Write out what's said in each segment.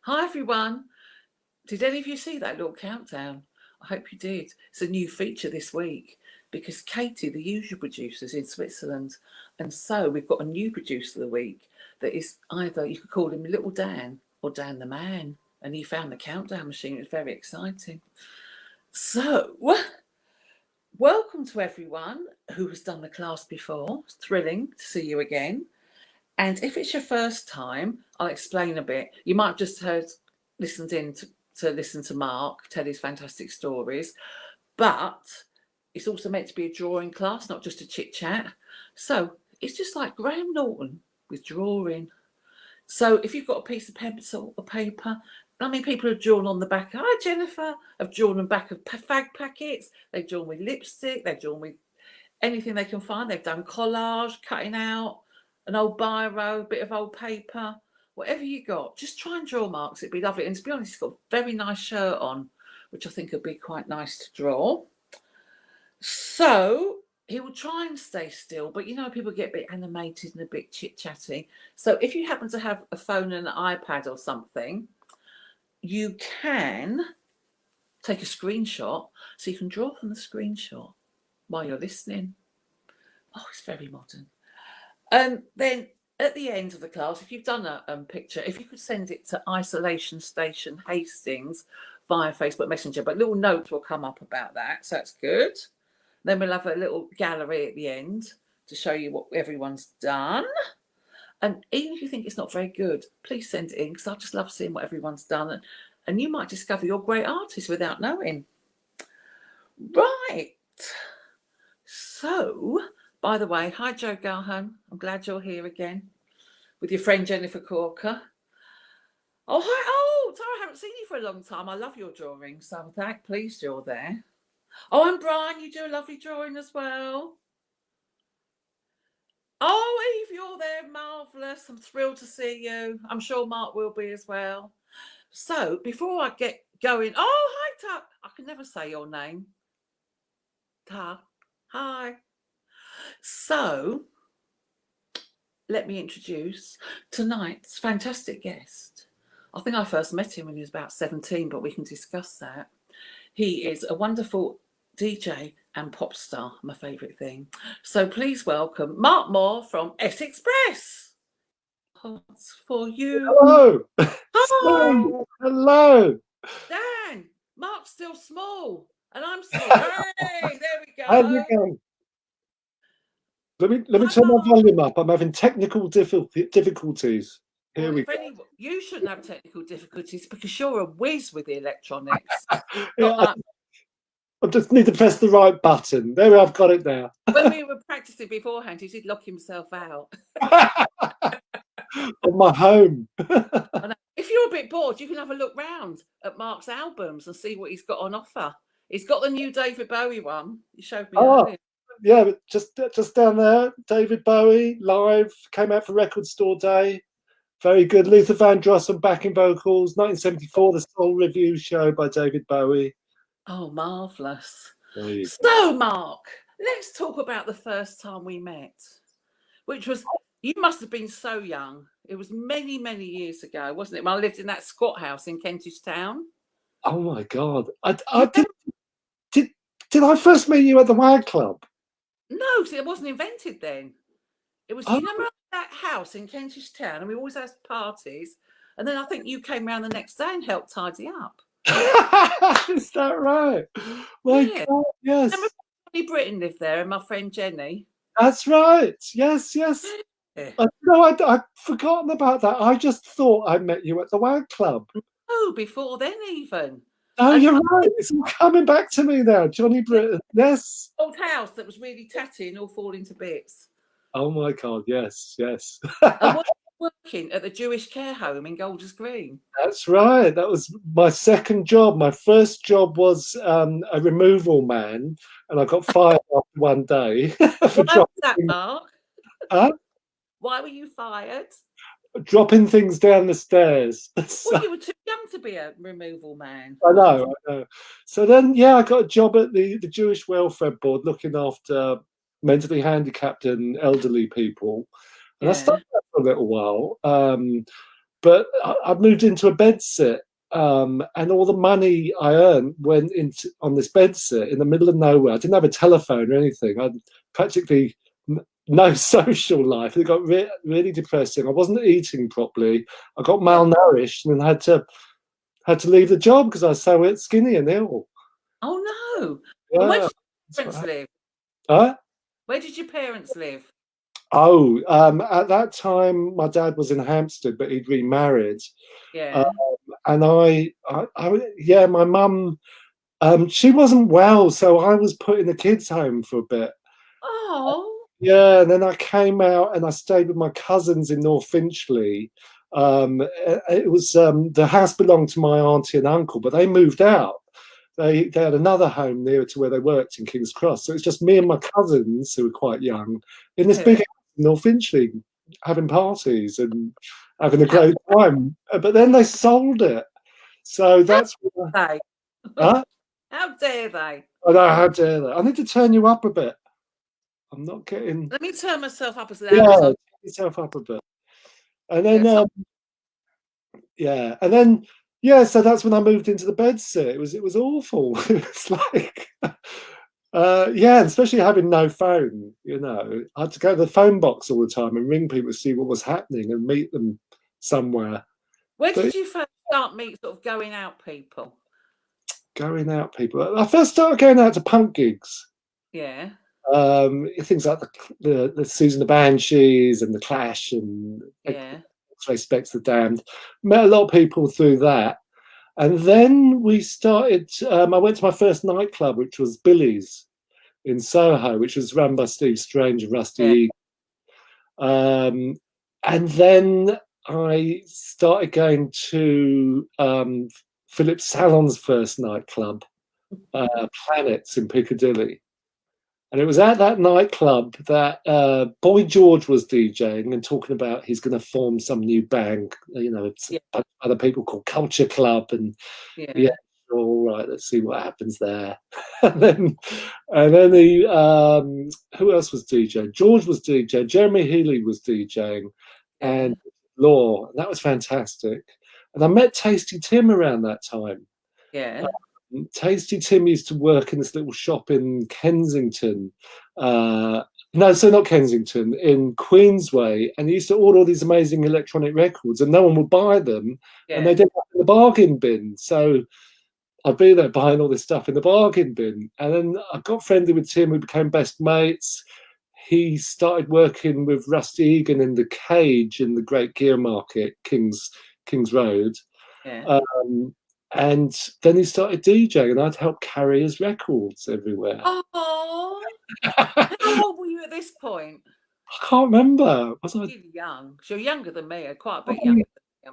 Hi everyone. Did any of you see that little countdown? I hope you did. It's a new feature this week because Katie, the usual producer, is in Switzerland. And so we've got a new producer of the week that is either, you could call him Little Dan or Dan the Man. And he found the countdown machine. It was very exciting. So, welcome to everyone who has done the class before. It's thrilling to see you again. And if it's your first time, I'll explain a bit. You might have just listened in to listen to Mark tell his fantastic stories, but it's also meant to be a drawing class, not just a chit chat. So it's just like Graham Norton with drawing. So if you've got a piece of pencil or paper, I mean, people have drawn on the back. Hi, Jennifer. Have drawn on the back of fag packets. They've drawn with lipstick. They've drawn with anything they can find. They've done collage, cutting out an old biro, a bit of old paper, whatever you got. Just try and draw Marks. It'd be lovely. And to be honest, he's got a very nice shirt on, which I think would be quite nice to draw. So he will try and stay still, but you know, people get a bit animated and a bit chit-chatty. So if you happen to have a phone and an iPad or something, you can take a screenshot so you can draw from the screenshot while you're listening. Oh, it's very modern. Then at the end of the class, if you've done a picture, if you could send it to Isolation Station Hastings via Facebook Messenger, but little notes will come up about that, so that's good. Then we'll have a little gallery at the end to show you what everyone's done. And even if you think it's not very good, please send it in, because I just love seeing what everyone's done. And you might discover you're a great artist without knowing. Right. So, by the way, hi Joe Garhan. I'm glad you're here again with your friend Jennifer Corker. Oh, hi. Oh, Tara, I haven't seen you for a long time. I love your drawing, so I'm that pleased you're there. Oh, and Brian, you do a lovely drawing as well. Oh, Eve, you're there. Marvellous. I'm thrilled to see you. I'm sure Mark will be as well. So, before I get going, oh, hi, Ta. I can never say your name. Ta. Hi. So, let me introduce tonight's fantastic guest. I think I first met him when he was about 17, but we can discuss that. He is a wonderful DJ and pop star, my favourite thing. So please welcome Mark Moore from S Express. Hearts for you. Hello. Hi. Hello. Dan, Mark's still small and I'm small. Hey, there we go. How's it going? Let me turn my volume up. I'm having technical difficulties. Here we go. You shouldn't have technical difficulties because you're a whiz with the electronics. Yeah, I just need to press the right button. There, I've got it now. When we were practicing beforehand, he did lock himself out. On my home. If you're a bit bored, you can have a look round at Mark's albums and see what he's got on offer. He's got the new David Bowie one. You showed me earlier. Yeah, just down there, David Bowie live, came out for Record Store Day. Very good. Luther Vandross on backing vocals. 1974, the Soul Review show by David Bowie. Oh, marvellous. So, Mark, let's talk about the first time we met, which was, you must have been so young. It was many, many years ago, wasn't it? When I lived in that squat house in Kentish Town. Oh, my God. Did I first meet you at the WAG Club? No, see, it wasn't invented then. It was, you remember that house in Kentish Town, and we always had parties, and then I think you came round the next day and helped tidy up. Is that right? My God, yes. Remember Jenny Britton lived there, and my friend Jenny? That's right. Yes. Yeah. I'd forgotten about that. I just thought I met you at the WAG Club. Oh, before then even. Oh, you're right. It's all coming back to me now. Johnny Britton. Yes. Old house that was really tatty and all falling to bits. Oh my God, yes. And working at the Jewish care home in Golders Green. That's right. That was my second job. My first job was a removal man, and I got fired after one day. For Why was that, Mark? Huh? Why were you fired? Dropping things down the stairs. Well, you were too young to be a removal man. I know. So then, I got a job at the Jewish Welfare Board looking after mentally handicapped and elderly people. And I started that for a little while. but I moved into a bed sit, and all the money I earned went into on this bed sit in the middle of nowhere. I didn't have a telephone or anything. I had practically no social life. It got really depressing. I wasn't eating properly. I got malnourished and had to leave the job because I was so skinny and ill. Oh no! Yeah. And where did your parents live? Huh? Where did your parents live? Oh, at that time, my dad was in Hampstead, but he'd remarried. Yeah. And yeah, my mum, she wasn't well, so I was put in the kids' home for a bit. Oh. Yeah, and then I came out and I stayed with my cousins in North Finchley. It was the house belonged to my auntie and uncle, but they moved out. They had another home nearer to where they worked in King's Cross. So it's just me and my cousins, who were quite young, in this big house in North Finchley, having parties and having a great time. But then they sold it. So that's why. Huh? How dare they? I know, how dare they? I need to turn you up a bit. I'm not getting. Let me turn myself up as loud as I turn yourself up a bit. And then and then so that's when I moved into the bed sit. It was awful. It's like especially having no phone, I had to go to the phone box all the time and ring people to see what was happening and meet them somewhere. Where did you first start sort of going out people? Going out people. I first started going out to punk gigs. Yeah. Things like the Susan the Banshees and the Clash and Respects the Damned. Met a lot of people through that, and then we started. I went to my first nightclub, which was Billy's in Soho, which was run by Steve Strange and Rusty Egan. And then I started going to Philip Salon's first nightclub, Planets in Piccadilly. And it was at that nightclub that Boy George was DJing and talking about he's going to form some new band, other people called Culture Club. And all right, let's see what happens there. and then he, who else was DJing? George was DJing, Jeremy Healy was DJing, and Law. And that was fantastic. And I met Tasty Tim around that time. Yeah. Tasty Tim used to work in this little shop in Kensington. Not Kensington, in Queensway, and he used to order all these amazing electronic records, and no one would buy them, and they didn't have the bargain bin. So I'd be there buying all this stuff in the bargain bin, and then I got friendly with Tim. We became best mates. He started working with Rusty Egan in the Cage in the Great Gear Market, King's Road. Yeah. And then he started DJing, and I'd help carry his records everywhere. Oh, how old were you at this point? I can't remember. Was I young? So you're younger than me, quite a bit younger.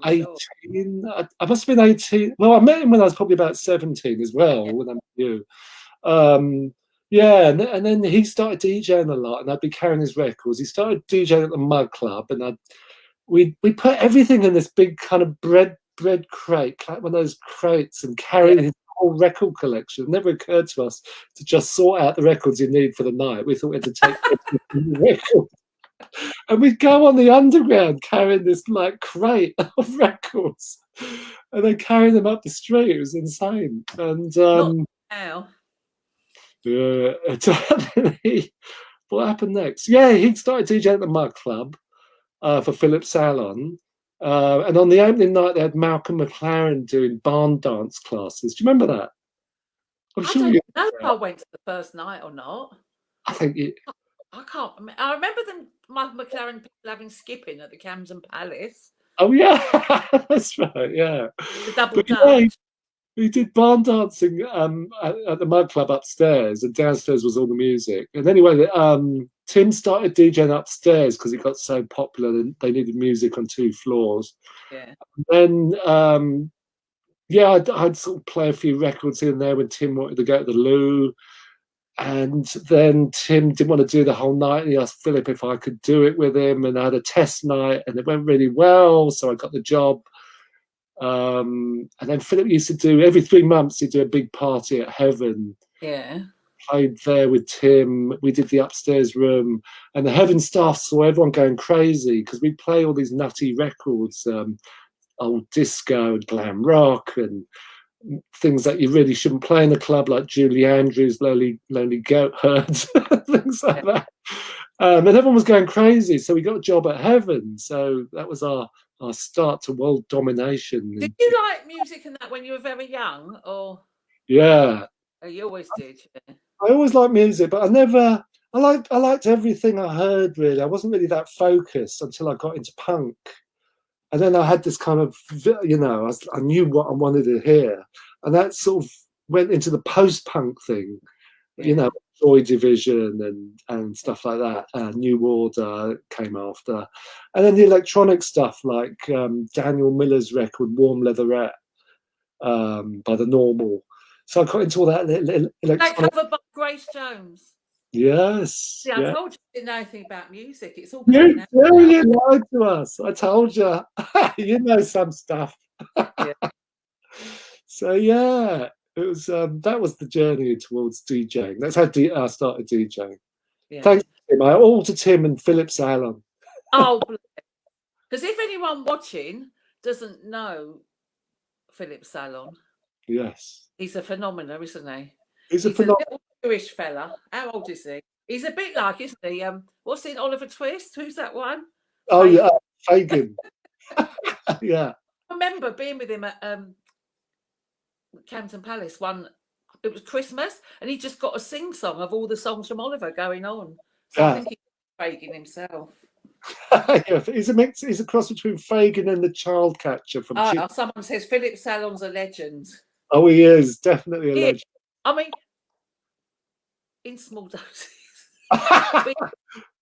18. Sure. I must have been 18. Well, I met him when I was probably about 17 as well. When I met you. And then he started DJing a lot, and I'd be carrying his records. He started DJing at the Mug Club, and we put everything in this big kind of bread crate, like one of those crates, and carry his whole record collection. It never occurred to us to just sort out the records you need for the night. We thought we had to take the record. And we'd go on the underground carrying this like crate of records and then carrying them up the street. It was insane. And what happened next? He started DJing at the Mug Club for Philip Salon. And on the opening night, they had Malcolm McLaren doing barn dance classes. Do you remember that? I don't know if I went to the first night or not. I think I can't. I remember them, Malcolm McLaren, people having skipping at the Camden Palace. Oh yeah, that's right. Yeah, the double dance. We did barn dancing at the Mug Club upstairs, and downstairs was all the music. And anyway, Tim started DJing upstairs because it got so popular and they needed music on 2 floors. Yeah. And then, I'd sort of play a few records in there when Tim wanted to go to the loo. And then Tim didn't want to do the whole night. And he asked Philip if I could do it with him. And I had a test night and it went really well. So I got the job. And then Philip used to do, every 3 months, he'd do a big party at Heaven. Yeah. Played there with Tim. We did the upstairs room. And the Heaven staff saw everyone going crazy because we play all these nutty records. old disco and glam rock and things that you really shouldn't play in a club, like Julie Andrews' Lonely Goat Herd, things like that. And everyone was going crazy. So we got a job at Heaven. So that was our start to world domination. Did you like music and that when you were very young, or? Yeah. Oh, you always did. Yeah. I always liked music, but I liked everything I heard, really. I wasn't really that focused until I got into punk. And then I had this kind of, I knew what I wanted to hear. And that sort of went into the post-punk thing, Joy Division and stuff like that. New Order came after. And then the electronic stuff like Daniel Miller's record, Warm Leatherette, by The Normal. So I got into all that electronic. That cover by Grace Jones. Yes. See, I told you I didn't know anything about music. It's all you lied to us. I told you. You know some stuff. Yeah. So yeah, it was that was the journey towards DJing. That's how I started DJing. Yeah. Thanks to Tim. All to Tim and Phillip Glass. Oh, because if anyone watching doesn't know Phillip Glass, yes, he's a phenomenon, isn't he? He's a little Jewish fella. How old is he? He's a bit like, isn't he? What's in Oliver Twist? Who's that one? Oh Fagin. Yeah, Fagin. Yeah. I remember being with him at Camden Palace it was Christmas, and he just got a sing song of all the songs from Oliver going on. So I think he's Fagin himself. Yeah, he's a mix. He's a cross between Fagin and the child catcher from. Someone says Phillip Glass's a legend. Oh, he is definitely a legend. I mean, in small doses,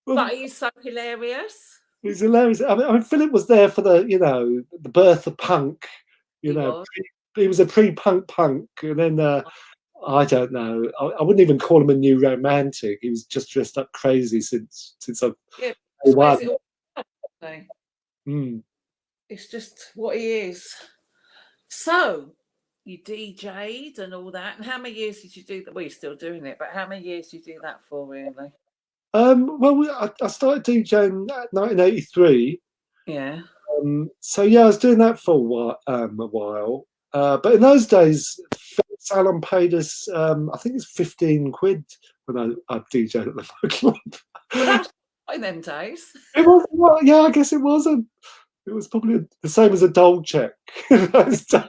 but he's so hilarious. He's hilarious. I mean, Phillip was there for the birth of punk. He was a pre-punk, and then I don't know. I wouldn't even call him a new romantic. He was just dressed up crazy since I've. It's just what he is. So you DJ'd and all that, and how many years did you do that? Well, you're still doing it, but how many years did you do that for, really? Well, I started DJing in 1983. Yeah. So yeah, I was doing that for a while. But in those days, Salon paid us, I think it's 15 quid when I DJ'd at the club. Well, that was in them days. It was, well, yeah, I guess it wasn't. It was probably the same as a dole check in those days.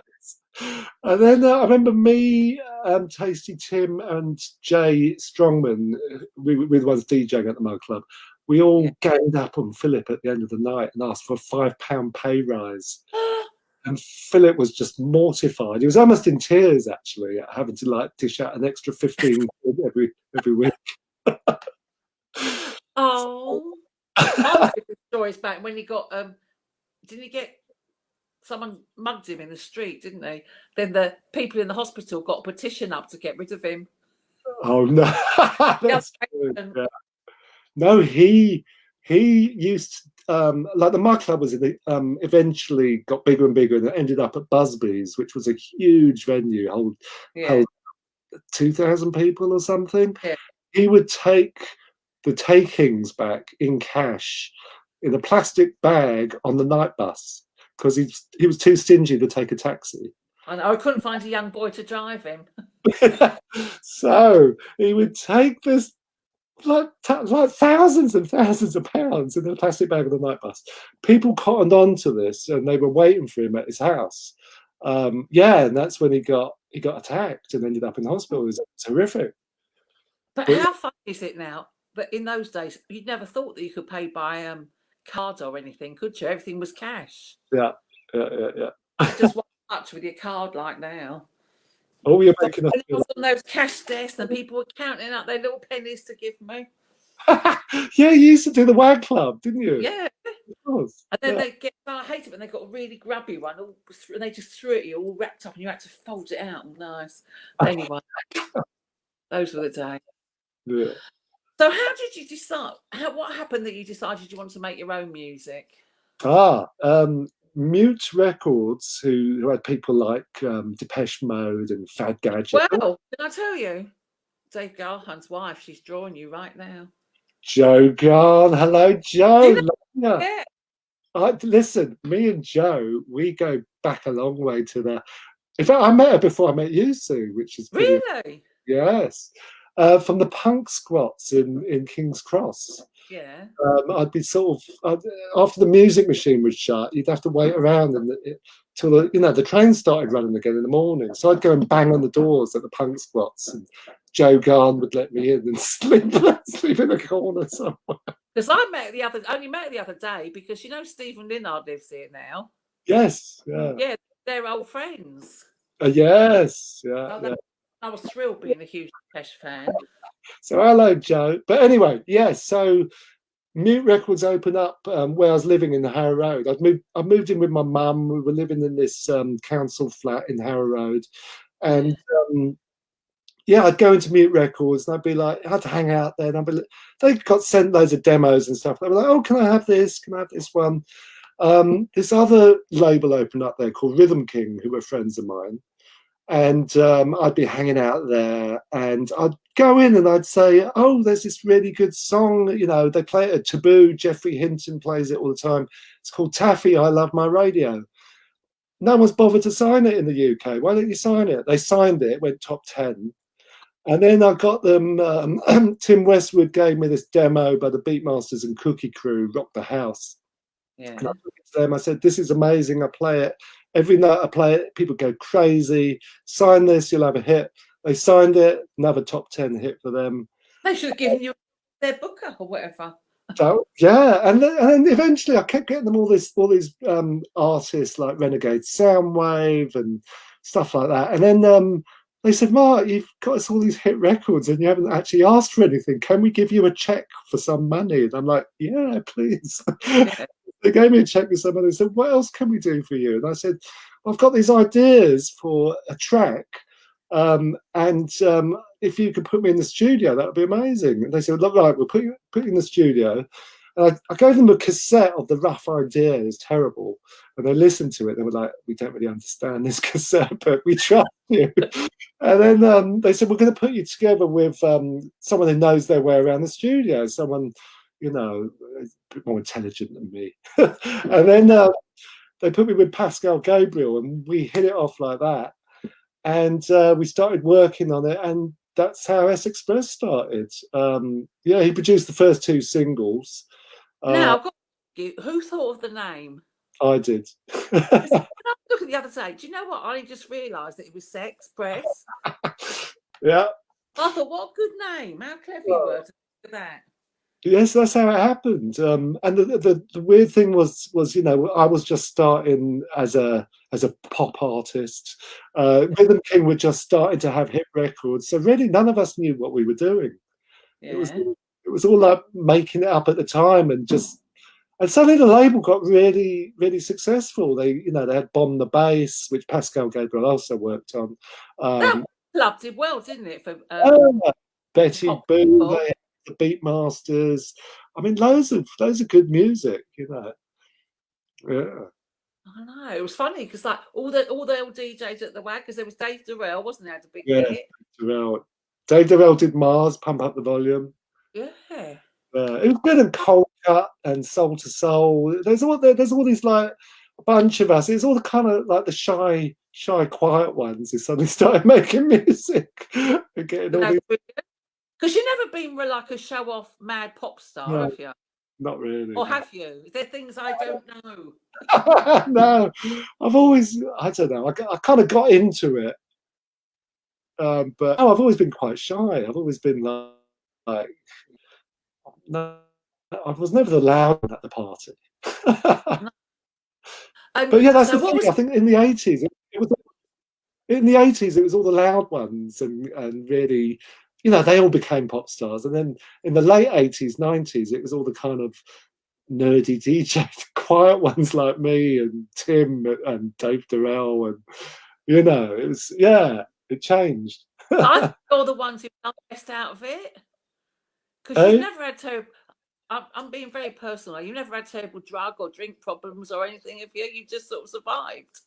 And then I remember me, Tasty Tim, and Jay Strongman, we were the ones DJing at the Mo Club. We all ganged up on Phillip at the end of the night and asked for a £5 pay rise. And Phillip was just mortified. He was almost in tears, actually, at having to dish out an extra 15 quid every week. Oh, I the stories back when he got. Didn't he get? Someone mugged him in the street, didn't they? Then the people in the hospital got a petition up to get rid of him. Oh no! That's true. Yeah. No, he used the Mug Club was eventually got bigger and bigger, and it ended up at Busby's, which was a huge venue, held 2,000 people or something. Yeah. He would take the takings back in cash in a plastic bag on the night bus because he was too stingy to take a taxi. I couldn't find a young boy to drive him. So he would take this like thousands and thousands of pounds in a plastic bag of the night bus. People cottoned on to this and they were waiting for him at his house. And that's when he got attacked and ended up in hospital. It was horrific. But how funny is it now that in those days you'd never thought that you could pay by card or anything, could you? Everything was cash. Yeah. Just one touch with your card like now. Oh, you're making us on those cash desks and people were counting up their little pennies to give me. Yeah, you used to do the WAG Club, didn't you? Yeah. Of course. And then I hate it when they got a really grubby one and they just threw it at you all wrapped up and you had to fold it out. Nice. Anyway, those were the days. Yeah. So how did you decide? What happened that you decided you wanted to make your own music? Mute Records, who had people like Depeche Mode and Fad Gadget. Well, can I tell you, Dave Garhan's wife, she's drawing you right now. Jo Garn, hello Jo. Yeah. Listen, me and Joe, we go back a long way to the. In fact, I met her before I met you, Sue, which is pretty. Really? Yes, from the punk squats in King's Cross. Yeah. I'd be sort of after the music machine was shut, you'd have to wait around till the train started running again in the morning. So I'd go and bang on the doors at the punk squats, and Joe Garn would let me in and sleep in a corner somewhere. Because I only met the other day because Stephen Linnard lives here now. Yes, yeah. Yeah, they're old friends. Yes, yeah, So I was thrilled being a huge Depeche fan. So hello, Joe. But anyway, yes. So Mute Records opened up where I was living in the Harrow Road. I moved in with my mum. We were living in this council flat in Harrow Road, and I'd go into Mute Records and I'd be like, I had to hang out there, and they got sent loads of demos and stuff. They were like, oh, can I have this? Can I have this one? This other label opened up there called Rhythm King, who were friends of mine. And I'd be hanging out there, and I'd go in and I'd say, oh, there's this really good song. They play it at Taboo. Jeffrey Hinton plays it all the time. It's called Taffy, I Love My Radio. No one's bothered to sign it in the UK. Why don't you sign it? They signed it, went top 10. And then I got them, Tim Westwood gave me this demo by the Beatmasters and Cookie Crew, Rock the House. Yeah. And I took it to them. I said, this is amazing. I play it. Every night I play it, people go crazy. Sign this, you'll have a hit. They signed it, another top 10 hit for them. They should have given you their booker or whatever. So, yeah, and then eventually I kept getting them all these artists like Renegade Soundwave and stuff like that. And then they said, Mark, you've got us all these hit records and you haven't actually asked for anything. Can we give you a check for some money? And I'm like, yeah, please. Yeah. They gave me a check with somebody and said, what else can we do for you? And I said, I've got these ideas for a track. And if you could put me in the studio, that would be amazing. And they said, look, right, we'll put you in the studio. And I gave them a cassette of the rough idea. It's terrible. And they listened to it. They were like, we don't really understand this cassette, but we trust you. And then they said, we're going to put you together with someone who knows their way around the studio, someone, a bit more intelligent than me. And then they put me with Pascal Gabriel, and we hit it off like that. And we started working on it, and that's how S Express started. He produced the first 2 singles. Now, I've got to ask you, who thought of the name? I did. When I was looking the other day, do you know what? I just realised that it was Sex Press. Yeah. I thought, what a good name. How clever you were to do that. Yes, that's how it happened. And the weird thing was, I was just starting as a pop artist. Rhythm King were just starting to have hit records, so really none of us knew what we were doing. Yeah. It was all like making it up at the time, and suddenly the label got really, really successful. They had Bomb the Bass, which Pascal Gabriel also worked on. That club did well, didn't it? For Betty Boo, the Beatmasters. I mean, loads of good music, Yeah. I know, it was funny because like all the old DJs at the WAG, because there was Dave Durrell, wasn't there? The big hit. Dave Durrell did Mars, Pump Up the Volume. Yeah. It was good, and Cold Cut and Soul to Soul. There's all these like a bunch of us. It's all the kind of like the shy, quiet ones who suddenly started making music and getting all these. Because you've never been like a show-off mad pop star, have you? Not really. Or have you? Is there things I don't know? No, I've always, I don't know, I kind of got into it. But I've always been quite shy. I've always been like no, I was never the loud one at the party. But yeah, that's the thing. I think in the 80s, it was all the loud ones, and really, they all became pop stars. And then in the late 80s, 90s, it was all the kind of nerdy DJ, quiet ones like me and Tim and Dave Durrell, and it was, it changed. I think you're the ones who got the best out of it, because you've never had to. I'm being very personal. You never had terrible drug or drink problems or anything, have you? You just sort of survived.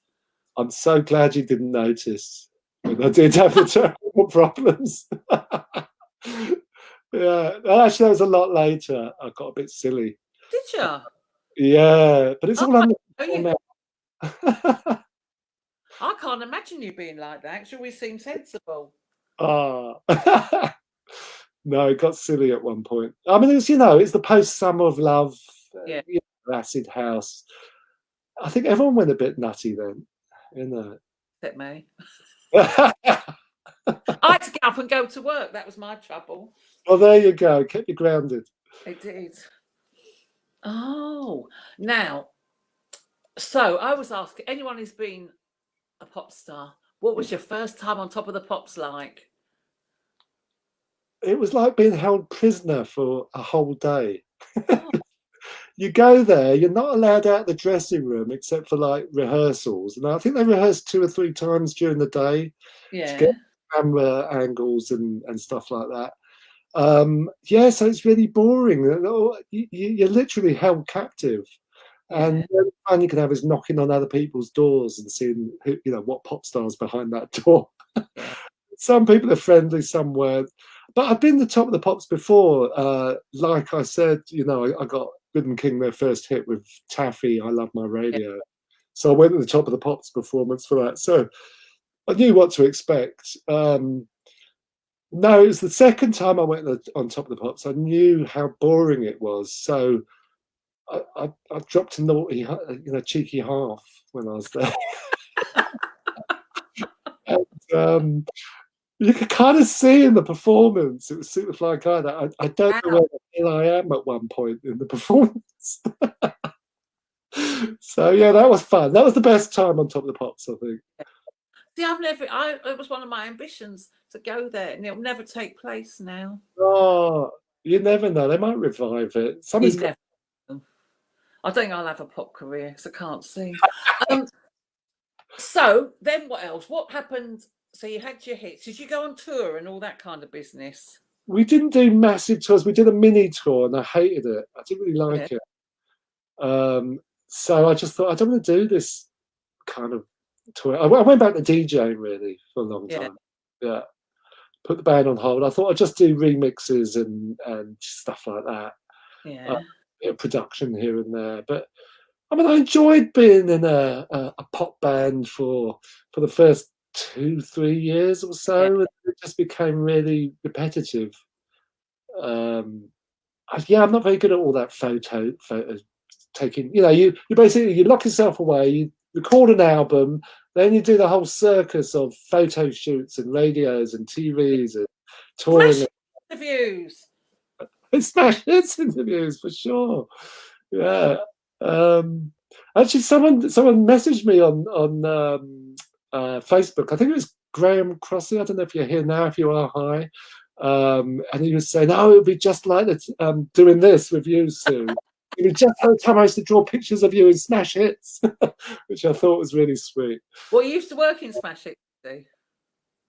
I'm so glad you didn't notice when I did have the terrible problems. Yeah, actually, that was a lot later. I got a bit silly. Did you? Yeah, but it's all under Oh, control now. I can't imagine you being like that. You always seem sensible. Ah. No, it got silly at one point. I mean, it's the post Summer of Love, Yeah, acid house. I think everyone went a bit nutty then, you know. except me. I had to get up and go to work. That was my trouble. Well, there you go. Kept you grounded. It did. Oh, now, so I was asking anyone who's been a pop star, what was your first time on Top of the Pops like? It was like being held prisoner for a whole day. Oh, You go there, you're not allowed out the dressing room except for like rehearsals. And I think they rehearsed 2 or 3 times during the day to get yeah, camera angles and stuff like that. Yeah, so it's really boring. You're literally held captive. And yeah, the only fun you can have is knocking on other people's doors and seeing what pop stars behind that door. yeah, Some people are friendly, some weren't. But I've been the Top of the Pops before. Like I said, I got Good and King their first hit with Taffy, I Love My yeah. Radio. So I went to the Top of the Pops performance for that. So I knew what to expect. No, it was the second time I went on Top of the Pops. I knew how boring it was. So I dropped a naughty, cheeky half when I was there. And, you could kind of see in the performance, it was Superfly kind of. I don't know Wow. where the hell I am at one point in the performance. So yeah, that was fun. That was the best time on Top of the Pops, I think. See, it was one of my ambitions to go there, and it'll never take place now. Oh, you never know. They might revive it. You Somebody's got. never know. I think I'll have a pop career because I can't sing. Um, so then what else? What happened? So you had your hits. Did you go on tour and all that kind of business? We didn't do massive tours. We did a mini tour, and I hated it. I didn't really Yeah, like it. So I just thought I don't want to do this kind of tour. I went back to DJing really for a long yeah, time. Yeah, put the band on hold. I thought I'd just do remixes and stuff like that. yeah, Bit of production here and there. But I mean, I enjoyed being in a pop band for the first 2-3 years or yeah. so. And it just became really repetitive. Yeah, I'm not very good at all that photo taking. You lock yourself away, you record an album, then you do the whole circus of photo shoots and radios and TVs and touring. Smash interviews. And smash hits interviews for sure. Yeah. Actually, someone messaged me on Facebook. I think it was Graham Crossley. I don't know if you're here now. If you are, hi. And he was saying, "Oh, it would be just like doing this with you, Sue. It was just the time I used to draw pictures of you in smash hits," which I thought was really sweet. Well, you used to work in Smash Hits.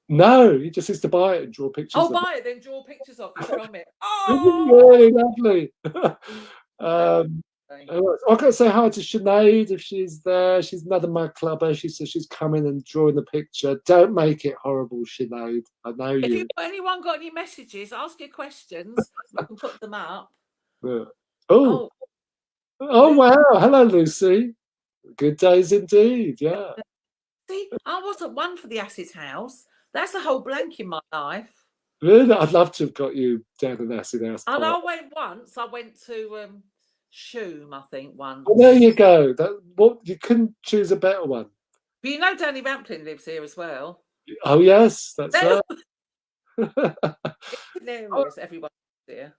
No, he just used to buy it and draw pictures. Oh, of buy it, then draw pictures of you from it. it. Oh, Really lovely. I've got to say hi to Sinead if she's there. She's another mug clubber. She says she's coming and drawing the picture. Don't make it horrible, Sinead. I know if you. anyone got any messages, ask your questions. We can put them up. Yeah. Oh, Oh, wow. Hello, Lucy. Good days indeed. Yeah. see, I wasn't one for the acid house. That's a whole blank in my life. Really? I'd love to have got you down an acid house. And I went once. I went to Shoom, I think, once. Well, there you go. You couldn't choose a better one. But you know Danny Rampling lives here as well. Oh, yes. That's right. Hilarious. Everyone here.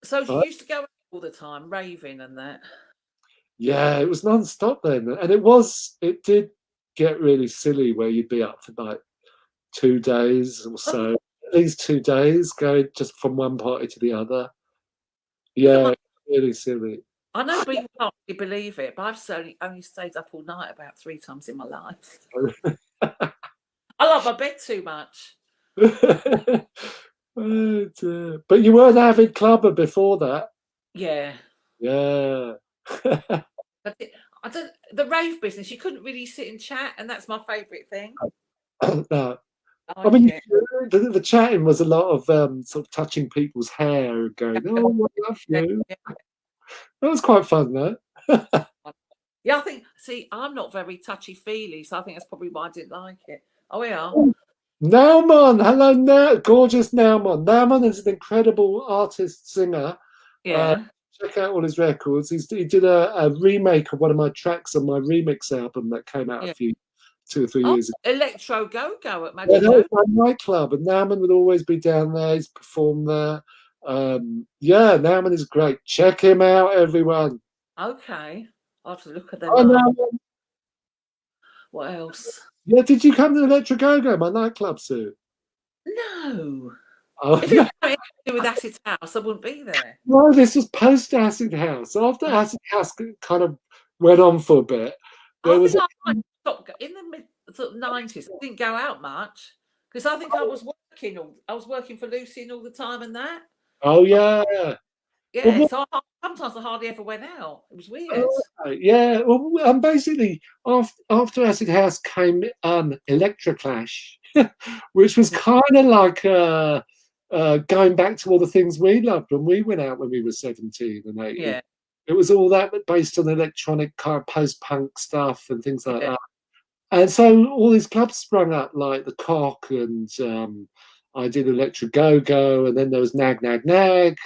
So you used to go all the time, raving and that. Yeah, it was non-stop then. And it did get really silly where you'd be up for like 2 days or so. At least 2 days, going just from one party to the other. Yeah, really silly. I know people can't really believe it, but I've only stayed up all night about 3 times in my life. I love my bed too much. Oh, dear. But you were an avid clubber before that. Yeah. Yeah. I don't. The rave business, you couldn't really sit and chat, and that's my favourite thing. No. I mean, the chatting was a lot of sort of touching people's hair and going, "Oh, I love you." That was quite fun, though. Yeah, I think. See, I'm not very touchy feely, so I think that's probably why I didn't like it. Oh, we are. Naumann, hello, gorgeous Naumann. Naumann is an incredible artist, singer. Yeah. Check out all his records. He did a remake of one of my tracks on my remix album that came out Yeah. 2 or 3 Oh, years ago. Electro Go Go at Yeah, Magic that was Hope. my nightclub, and Naumann would always be down there. He's performed there. Yeah, Naumann is great. Check him out, everyone. Okay, I'll have to look at them Oh, up. Naumann. What else? Yeah, did you come to Electro Go Go, my nightclub, Sue? No. Oh, If it was something to do with Acid House, I wouldn't be there. no, this was post Acid House. After Acid House kind of went on for a bit, there I was think I stopped in the mid sort of 90s. I didn't go out much because I think I was working. I was working for Lucian all the time and that. oh yeah. Yeah, so sometimes I hardly ever went out. It was weird. Yeah, well, basically after Acid House came Electroclash, which was kind of like going back to all the things we loved when we went out when we were 17 and 18. Yeah. It was all that, but based on electronic kind of post-punk stuff and things like that. And so all these clubs sprung up, like the Cock, and I did Electro Go Go, and then there was Nag Nag Nag,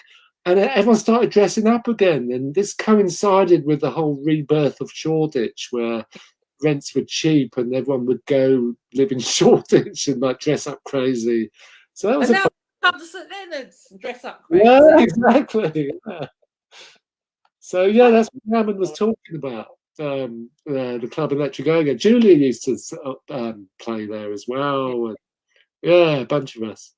and everyone started dressing up again. And this coincided with the whole rebirth of Shoreditch, where rents were cheap and everyone would go live in Shoreditch and like dress up crazy. So that was and now come to St Leonard's and dress up crazy. Yeah, exactly. Yeah. So yeah, that's what Hammond was talking about. The club Electric Go-Go. Julia used to play there as well. And, yeah, a bunch of us.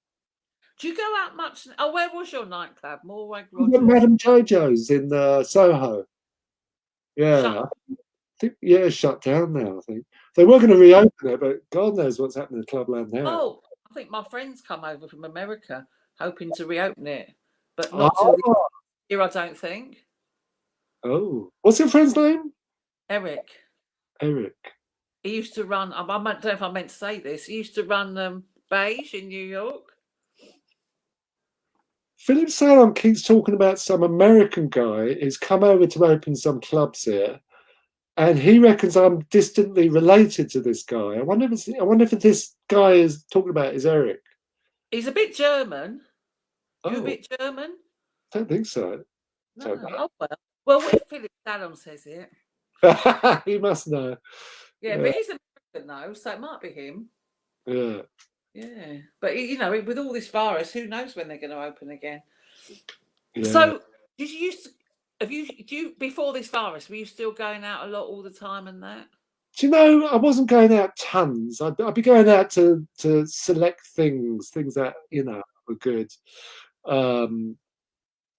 Do you go out much? Oh, where was your nightclub? Morweg Madame Jojo's in Soho. Yeah, shut down now. I think they were going to reopen it, but God knows what's happening to Clubland now. Oh, I think my friends come over from America hoping to reopen it, but not till the year, I don't think. Oh, what's your friend's name? Eric. He used to run. I don't know if I meant to say this. He used to run Beige in New York. Philip Salon keeps talking about some American guy who's come over to open some clubs here, and he reckons I'm distantly related to this guy. I wonder if this guy is talking about is Eric. He's a bit German. Oh, you a bit German? I don't think so. No. Oh well. Well, what if Philip Salon says it? He must know. Yeah, but he's American though, so it might be him. Yeah. Yeah, but you know, with all this virus, who knows when they're going to open again? Yeah. So, did you used to, before this virus, were you still going out a lot all the time and that? Do you know, I wasn't going out tons. I'd be going out to select things that were good.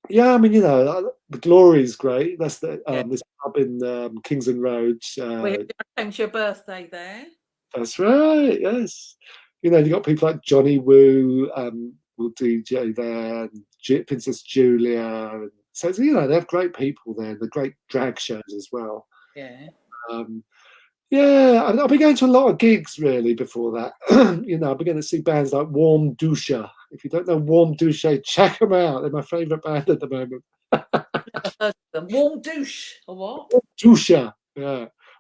Yeah, I mean, the Glory's great. That's the this pub in Kingsland Road. Came to your birthday there. That's right. Yes, you got people like Johnny Woo will DJ there, and Princess Julia. And so they have great people there. The great drag shows as well. Yeah. Yeah, I've been going to a lot of gigs really before that. I've been going to see bands like Warm Douche. If you don't know Warm Douche, check them out. They're my favourite band at the moment. Warm Douche, or what? Douche, yeah.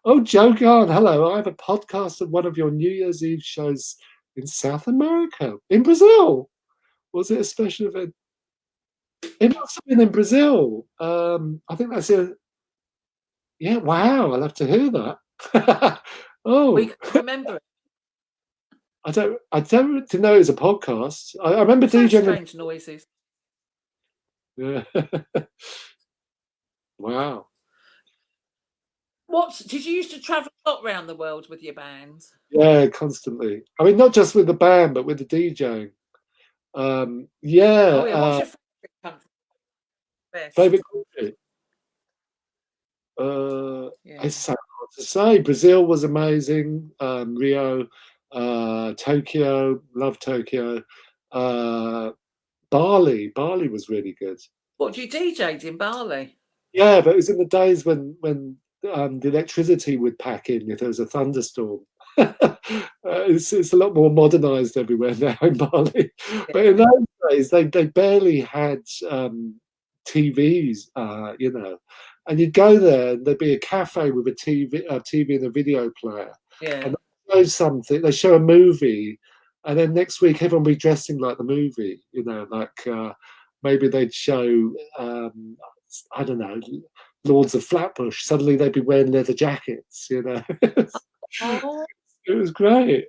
Oh, Joe Garn, hello. I have a podcast of one of your New Year's Eve shows in South America, in Brazil. Was it a special event? It must have been in Brazil. I think that's it. Yeah, wow, I'll have to hear that. Oh, we can remember it. I don't know it was a podcast. I remember DJing strange noises. Yeah. Wow. Did you used to travel a lot around the world with your band? Yeah, constantly. I mean, not just with the band, but with the DJing. Yeah. Oh, yeah. What's your favorite country? Favorite country? It's so hard to say. Brazil was amazing. Rio, Tokyo, love Tokyo. Bali was really good. What, you DJ'd in Bali? Yeah, but it was in the days when the electricity would pack in if there was a thunderstorm. It's a lot more modernized everywhere now in Bali. But in those days, they barely had TVs, you know, and you'd go there and there'd be a cafe with a TV and a video player, Yeah. and they show something, they show a movie, and then next week everyone would be dressing like the movie, you know, like maybe they'd show, I don't know, Lords of Flatbush. Suddenly they'd be wearing leather jackets, you know. Oh, It was great.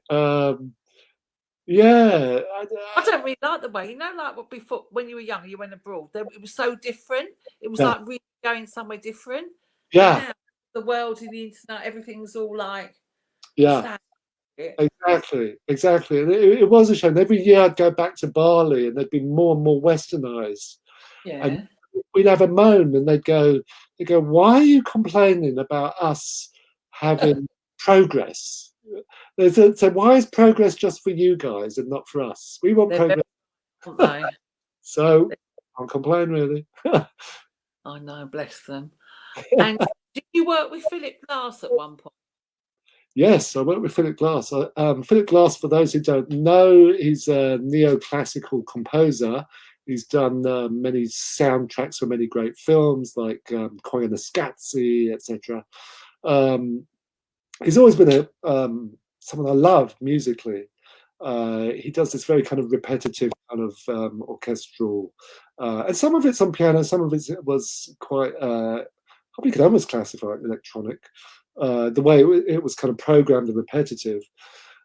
Yeah, I don't really like the way, you know, like what before when you were younger, you went abroad. It was so different. It was yeah, like really going somewhere different. And yeah, now the world and the internet, everything's all like yeah. static. Exactly. And it was a shame. Every year I'd go back to Bali and they'd be more and more westernized. And Yeah. we'd have a moan and they'd go, why are you complaining about us having progress? So why is progress just for you guys and not for us? We want They're very, progress. aren't they? So I can't complain really. I know, bless them. And did you work with Phillip Glass at one point? Yes, I worked with Phillip Glass. Phillip Glass, for those who don't know, he's a neoclassical composer. He's done many soundtracks for many great films like Koi and the Scazzi, etc. He's always been someone I love musically. He does this very kind of repetitive kind of orchestral, and some of it's on piano, some of it was quite, probably could almost classify it electronic. The way it was kind of programmed and repetitive.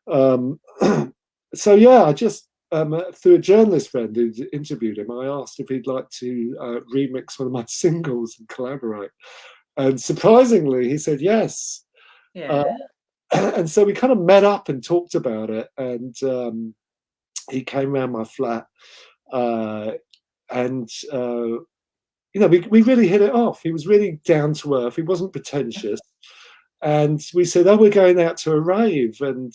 So yeah, I just through a journalist friend who interviewed him, I asked if he'd like to remix one of my singles and collaborate, and surprisingly, he said yes. Yeah. And so we kind of met up and talked about it, and he came around my flat, and you know, we really hit it off. He was really down to earth. He wasn't pretentious. And we said, oh, we're going out to a rave, and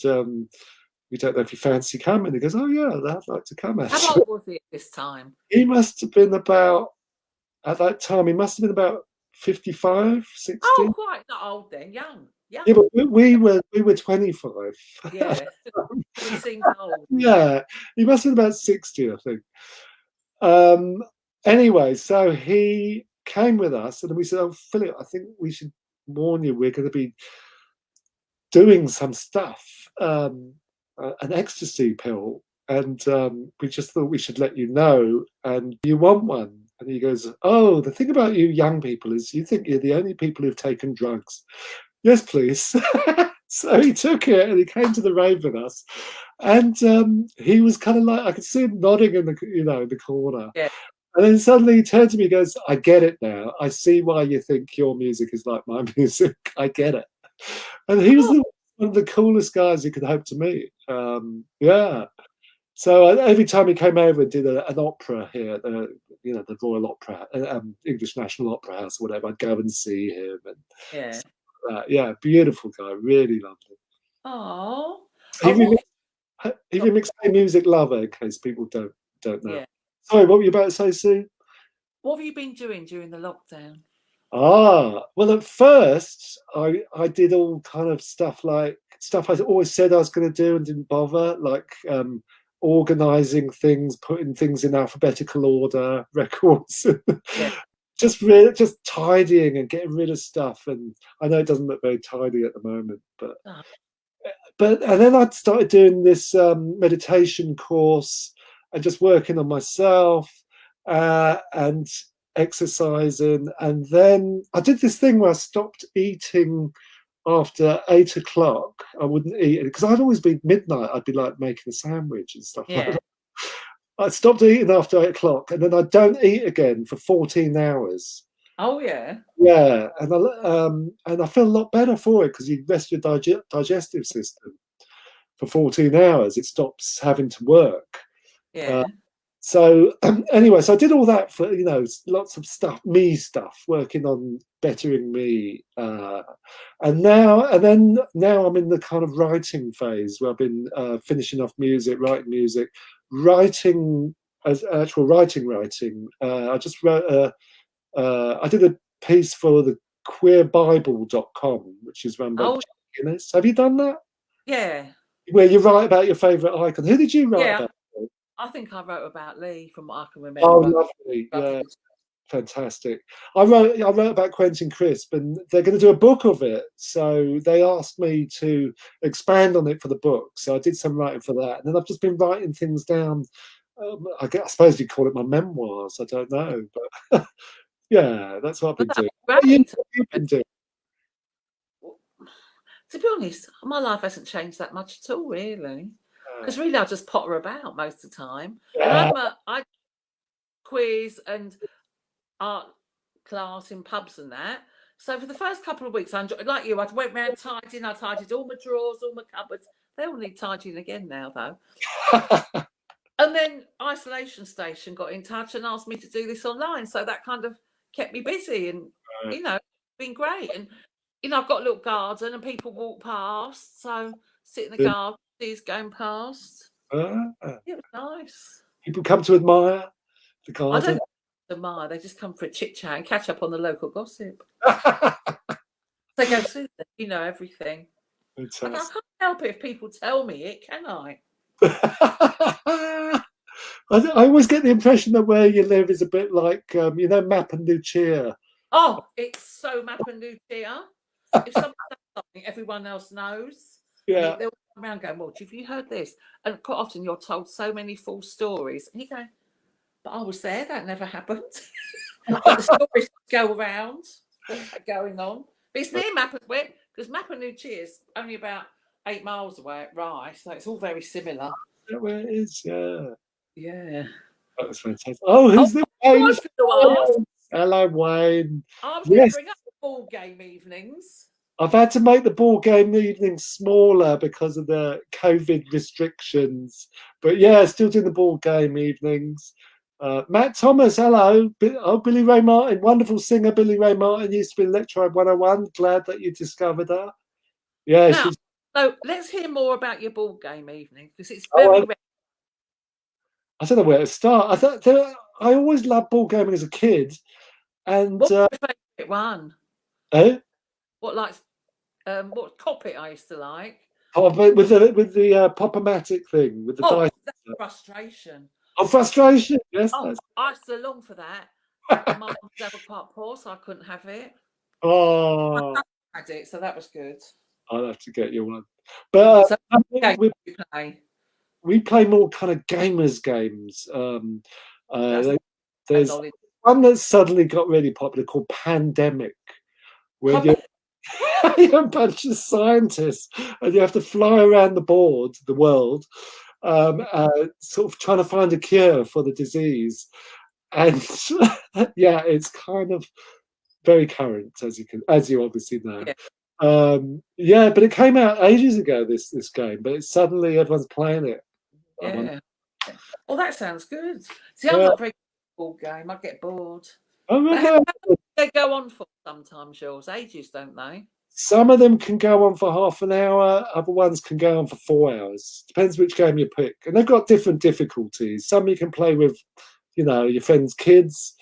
we don't know if you fancy coming. He goes, oh yeah, I'd like to come. How Actually, old was he at this time? he must have been about, at that time, he must have been about 55, 60. Oh, quite not old then, young. Yeah, Young. but we were 25. Yeah. He seemed old. Yeah, he must have been about 60, I think. Anyway, so he came with us, and we said, oh, Philip, I think we should warn you, we're going to be doing some stuff, an ecstasy pill, and we just thought we should let you know, and you want one. And he goes, oh, the thing about you young people is you think you're the only people who've taken drugs. Yes, please. So he took it and he came to the rave with us, and he was kind of like, I could see him nodding in the, you know, in the corner. Yeah. And then suddenly he turned to me and goes, I get it now. I see why you think your music is like my music. I get it. And he was one of the coolest guys you could hope to meet. Yeah. So every time he came over and did an opera here, you know, the Royal Opera, English National Opera House or whatever, I'd go and see him. And Yeah. yeah, beautiful guy, really lovely. Oh. He remixed Hey Music Lover, in case people don't know. Yeah. Sorry, what were you about to say, Sue? What have you been doing during the lockdown? Well, at first I did all kind of stuff I always said I was going to do and didn't bother, like organizing things, putting things in alphabetical order, records, Yeah. just tidying and getting rid of stuff. And I know it doesn't look very tidy at the moment, but and then I started doing this meditation course and just working on myself and exercising. And then I did this thing where I stopped eating after 8 o'clock. I wouldn't eat it because I'd always be midnight. I'd be like making a sandwich and stuff like that. I stopped eating after 8 o'clock, and then I don't eat again for 14 hours. Oh yeah. Yeah, and I feel a lot better for it because you rest your digestive system for 14 hours. It stops having to work. Yeah. So anyway, so I did all that for, you know, lots of stuff, working on bettering me, and now I'm in the kind of writing phase where I've been finishing off music, writing as actual writing. I just wrote I did a piece for the queerbible.com, which is run by Jack Guinness. Have you done that? Yeah. Where you write about your favourite icon. Who did you write about? I think I wrote about Lee, from what I can remember. Oh, lovely. Yeah. fantastic. I wrote about Quentin Crisp, and they're going to do a book of it. So they asked me to expand on it for the book. So I did some writing for that, and then I've just been writing things down. I suppose you'd call it my memoirs. I don't know, but yeah, that's what I've been doing. What have you been doing? To be honest, my life hasn't changed that much at all, really. Because really, I just potter about most of the time. And I quiz and art class in pubs and that. So for the first couple of weeks, I enjoyed, like you, I went round tidying. I tidied all my drawers, all my cupboards. They all need tidying again now, though. And then Isolation Station got in touch and asked me to do this online. So that kind of kept me busy, and you know, been great. And you know, I've got a little garden, and people walk past, so sit in the garden, trees going past. It was nice. People come to admire the garden. I don't admire; they just come for a chit chat and catch up on the local gossip. They go, Sue, you know everything. I can't help it if people tell me it, can I? I always get the impression that where you live is a bit like, you know, Map and Lucia. Oh, it's so Map and Lucia. If someone says something, everyone else knows. Yeah. They'll come around going, well, have you heard this? And quite often you're told so many false stories. And you go, but I was there, that never happened. But the stories go around, what's going on. But it's near Map, because Map and Lucia is only about 8 miles away at Rye, so it's all very similar. Is that where it is? Yeah. Yeah. That was fantastic. Oh, who's the Wayne? Hello, Wayne. I was going to bring up the ball game evenings. I've had to make the ball game evenings smaller because of the COVID restrictions. But yeah, still doing the ball game evenings. Matt Thomas, hello. Billy Ray Martin, wonderful singer. Billy Ray Martin used to be Electribe 101. Glad that you discovered her. Yeah, now, so let's hear more about your ball game evening, because it's very. I don't know where to start. I always loved ball gaming as a kid, and what's your favourite one? What Coppet I used to like. Oh, but with the Pop-O-Matic thing with the dice. That's Frustration. Oh, Frustration. Yes. Oh, I used to long for that. My mum was ever quite poor, so I couldn't have it. Oh, I had it, so that was good. I'll have to get you one. But we play more kind of gamers games. There's one that suddenly got really popular called Pandemic, where you're a bunch of scientists and you have to fly around the world, sort of trying to find a cure for the disease. And yeah, it's kind of very current, as you obviously know. Yeah. But it came out ages ago, this game, but it's suddenly everyone's playing it. Yeah. Well, that sounds good. See, I'm not very good at ball game. I get bored. Oh, really? They go on for sometimes, yours ages, don't they? Some of them can go on for half an hour. Other ones can go on for 4 hours. Depends which game you pick. And they've got different difficulties. Some you can play with, you know, your friends' kids.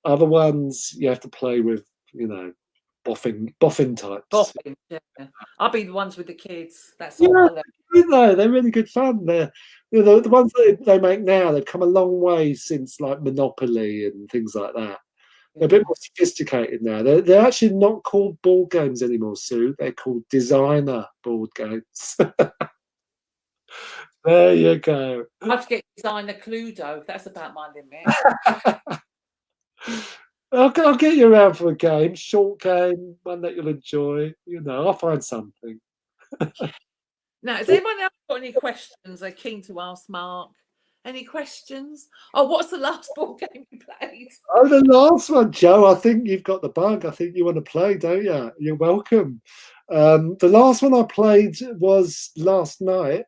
Other ones you have to play with, you know, boffin types. Boffin, yeah. I'll be the ones with the kids. That's all. No, they're really good fun. They're, you know, the ones that they make now, they've come a long way since like Monopoly and things like that. They're a bit more sophisticated now. They're actually not called board games anymore, Sue. They're called designer board games. There you go. I have to get designer Cluedo. That's about my limit. I'll get you around for a game, short game, one that you'll enjoy. You know, I'll find something. Now, has anyone else got any questions they're keen to ask Mark? Any questions? Oh, what's the last board game you played? Oh, the last one, Joe. I think you've got the bug. I think you want to play, don't you? You're welcome. The last one I played was last night,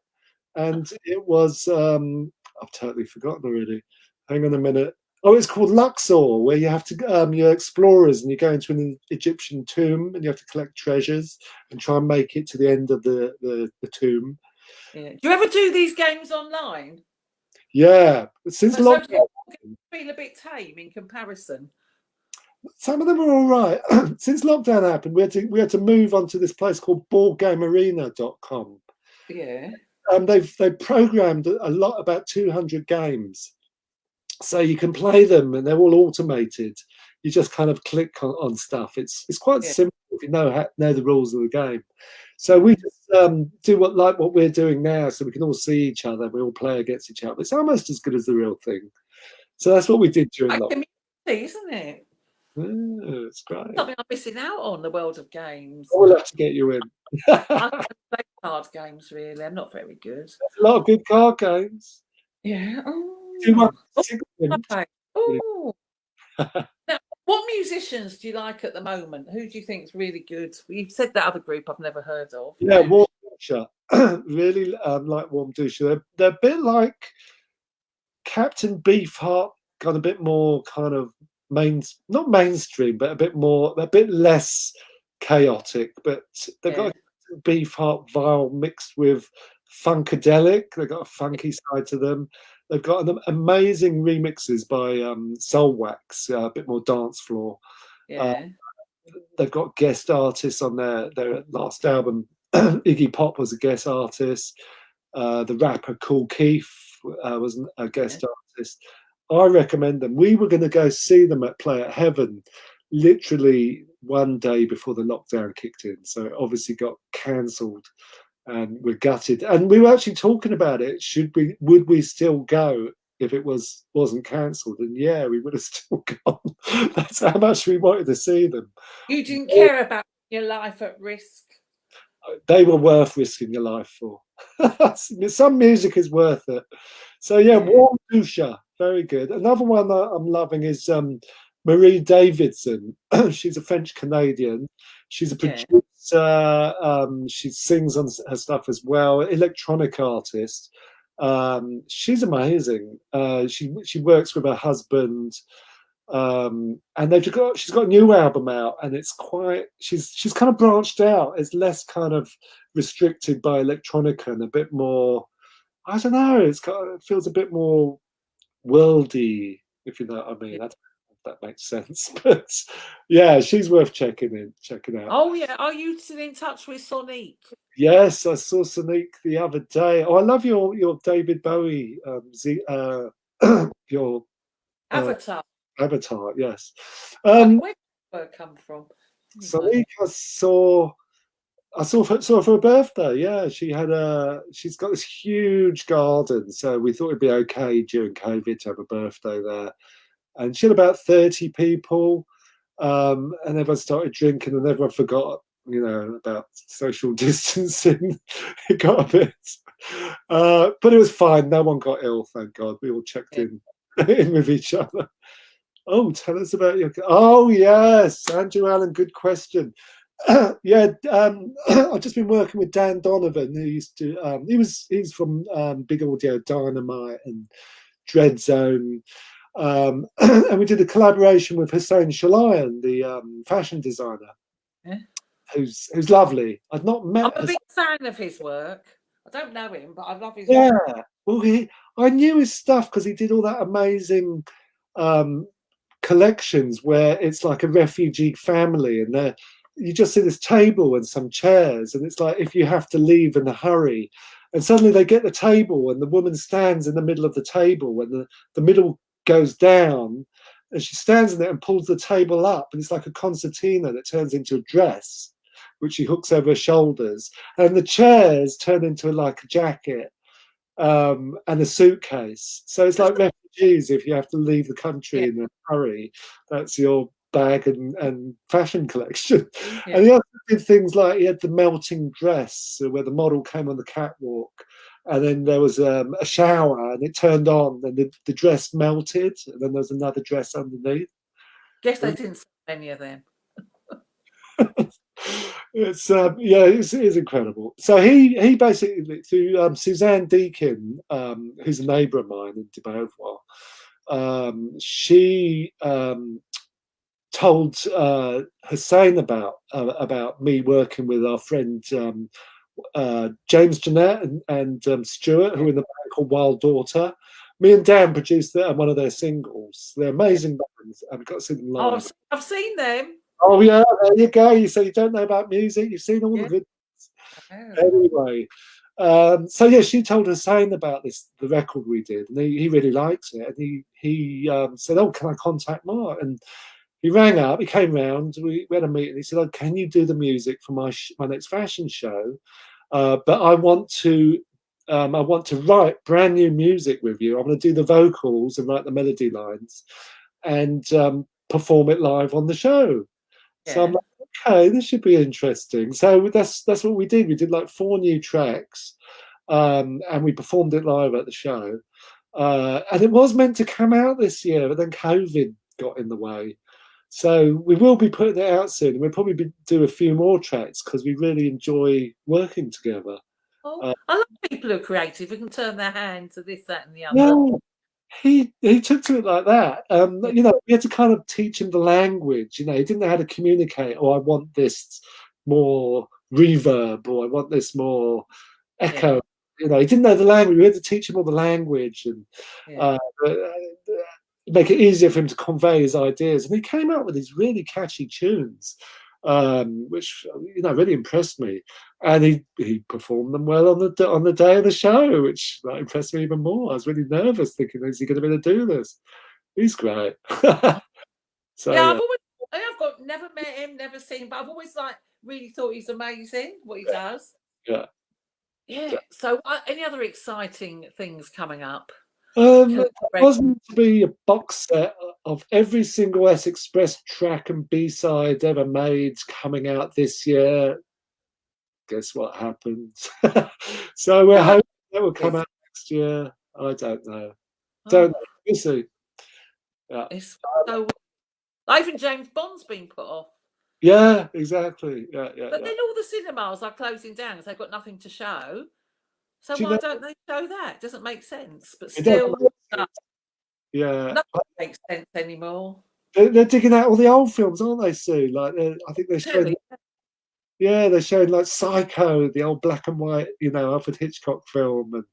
and it was I've totally forgotten already. Hang on a minute. Oh, it's called Luxor, where you have to you're explorers and you go into an Egyptian tomb and you have to collect treasures and try and make it to the end of the tomb. Yeah. Do you ever do these games online? Yeah, since lockdown, feel a bit tame in comparison. Some of them are all right. Since lockdown happened, we had to move on to this place called BoardGameArena.com. Yeah. They've programmed a lot, about 200 games, so you can play them, and they're all automated. you just kind of click on stuff. It's quite simple if you know the rules of the game. So we just do what we're doing now, so we can all see each other. We all play against each other. It's almost as good as the real thing. So that's what we did during lockdown. Isn't it? Yeah, it's great. Something I'm missing out on, the world of games. I will have to get you in. I don't play card games really. I'm not very good. There's a lot of good card games. Yeah. Oh. Now, what musicians do you like at the moment? Who do you think is really good? You've said that other group I've never heard of. Yeah, Warm Dusha. Really like Warm Dusha. They're a bit like Captain Beefheart, got a bit more kind of not mainstream, but a bit less chaotic. But they've got a Beefheart vibe mixed with funkadelic. They've got a funky side to them. They've got amazing remixes by Soulwax, a bit more dance floor. Yeah. They've got guest artists on their last album. Iggy Pop was a guest artist. The rapper Kool Keith was a guest artist. I recommend them. We were going to go see them at Play at Heaven literally one day before the lockdown kicked in. So it obviously got cancelled. And we're gutted. And we were actually talking about it. Would we still go if it wasn't cancelled? And yeah, we would have still gone. That's how much we wanted to see them. You didn't care about your life at risk. They were worth risking your life for. Some music is worth it. So yeah, Warm Dusha, very good. Another one that I'm loving is Marie Davidson. She's a French Canadian. She's a producer. She sings on her stuff as well. Electronic artist. She's amazing. She works with her husband, and she's got a new album out, and it's she's kind of branched out. It's less kind of restricted by electronica and a bit more. I don't know. It feels a bit more worldy, if you know what I mean. I don't know if that makes sense, but yeah, she's worth checking out. Oh yeah, are you still in touch with Sonique? Yes, I saw Sonique the other day. Oh, I love your David Bowie your Avatar. Avatar, yes. Where did that come from? Sonique, I saw for her birthday. Yeah, she's got this huge garden, so we thought it'd be okay during COVID to have a birthday there. And she had about 30 people, and everyone started drinking, and everyone forgot, about social distancing. It got a bit, but it was fine. No one got ill, thank God. We all checked in with each other. Oh, tell us about your. Oh yes, Andrew Allen. Good question. I've just been working with Dan Donovan, who used to. He's from Big Audio Dynamite and Dread Zone. And we did a collaboration with Hussein Shalayan, the fashion designer, who's lovely. I've not met. I'm a big fan of his work. I don't know him, but I love his work. Yeah, well, I knew his stuff because he did all that amazing collections where it's like a refugee family, and you just see this table and some chairs, and it's like if you have to leave in a hurry, and suddenly they get the table, and the woman stands in the middle of the table, and the middle goes down, and she stands in there and pulls the table up, and it's like a concertina that turns into a dress, which she hooks over her shoulders, and the chairs turn into like a jacket and a suitcase. So it's like refugees. If you have to leave the country in a hurry, that's your bag and fashion collection. And he also did things like he had the melting dress, where the model came on the catwalk, and then there was a shower, and it turned on, and the dress melted, and then there was another dress underneath. Guess they didn't sell any of them. It's it's incredible. So he basically, through Suzanne Deakin, who's a neighbour of mine in de Beauvoir, she told Hussein about me working with our friend James Jeanette and Stuart, who are in the band called Wild Daughter. Me and Dan produced one of their singles. They're amazing bands. I've got to see them live. Oh, I've seen them. Oh yeah, there you go. You say you don't know about music. You've seen all the good ones. Anyway, so yeah, she told Hussein about the record we did, and he really liked it. And he said, "Oh, can I contact Mark?" And he rang up, he came round, we had a meeting. He said, "Oh, can you do the music for my next fashion show? But I want to write brand new music with you. I'm going to do the vocals and write the melody lines, and perform it live on the show." So I'm Yeah. like, okay, this should be interesting. So that's what we did. We did like 4 new tracks, and we performed it live at the show. And it was meant to come out this year, but then COVID got in the way. So we will be putting it out soon. We'll probably do a few more tracks because we really enjoy working together. Oh, Uh, I love people who are creative who can turn their hand to this, that, and the other. yeah, he took to it like that. Yeah. We had to kind of teach him the language. He didn't know how to communicate. Oh, I want this more reverb, or I want this more echo. Yeah. He didn't know the language. We had to teach him all the language and Yeah. make it easier for him to convey his ideas. And he came out with these really catchy tunes, which really impressed me. And he performed them well on the day of the show, which impressed me even more. I was really nervous, thinking, is he going to be able to do this? He's great. So Yeah, yeah, I've got never met him, never seen him, but I've always really thought he's amazing what he does. yeah. Yeah. So, any other exciting things coming up? There was meant to be a box set of every single S Express track and B-side ever made coming out this year. Guess what happens? So we're hoping that will come out next year. I don't know. Don't know. We'll see. Yeah. It's so even James Bond's been put off. Yeah, exactly. Yeah. But then all the cinemas are closing down because they've got nothing to show. So Do you why know, don't they show that? Doesn't make sense. But it doesn't still, make sense. Yeah. nothing makes sense anymore. They're digging out all the old films, aren't they, Sue? Like, I think they're showing. Really? Yeah, they're showing like Psycho, the old black and white, Alfred Hitchcock film, and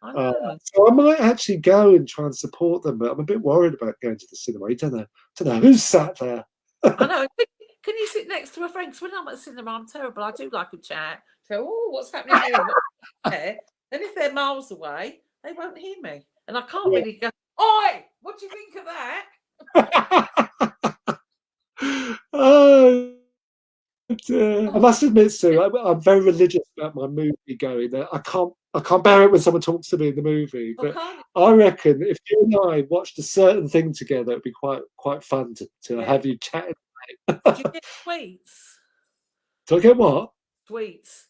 I know. so I might actually go and try and support them, but I'm a bit worried about going to the cinema. You don't know who's sat there. I know. Can you sit next to a friend? Because when I'm at the cinema, I'm terrible. I do like a chat. So, oh, what's happening here? Then if they're miles away, they won't hear me, and I can't really go. Oi, what do you think of that? Oh. I must admit, Sue, I'm very religious about my movie going. I can't bear it when someone talks to me in the movie. But I reckon if you and I watched a certain thing together, it'd be quite fun to have you chatting. Do you get sweets? Do I get what? Sweets.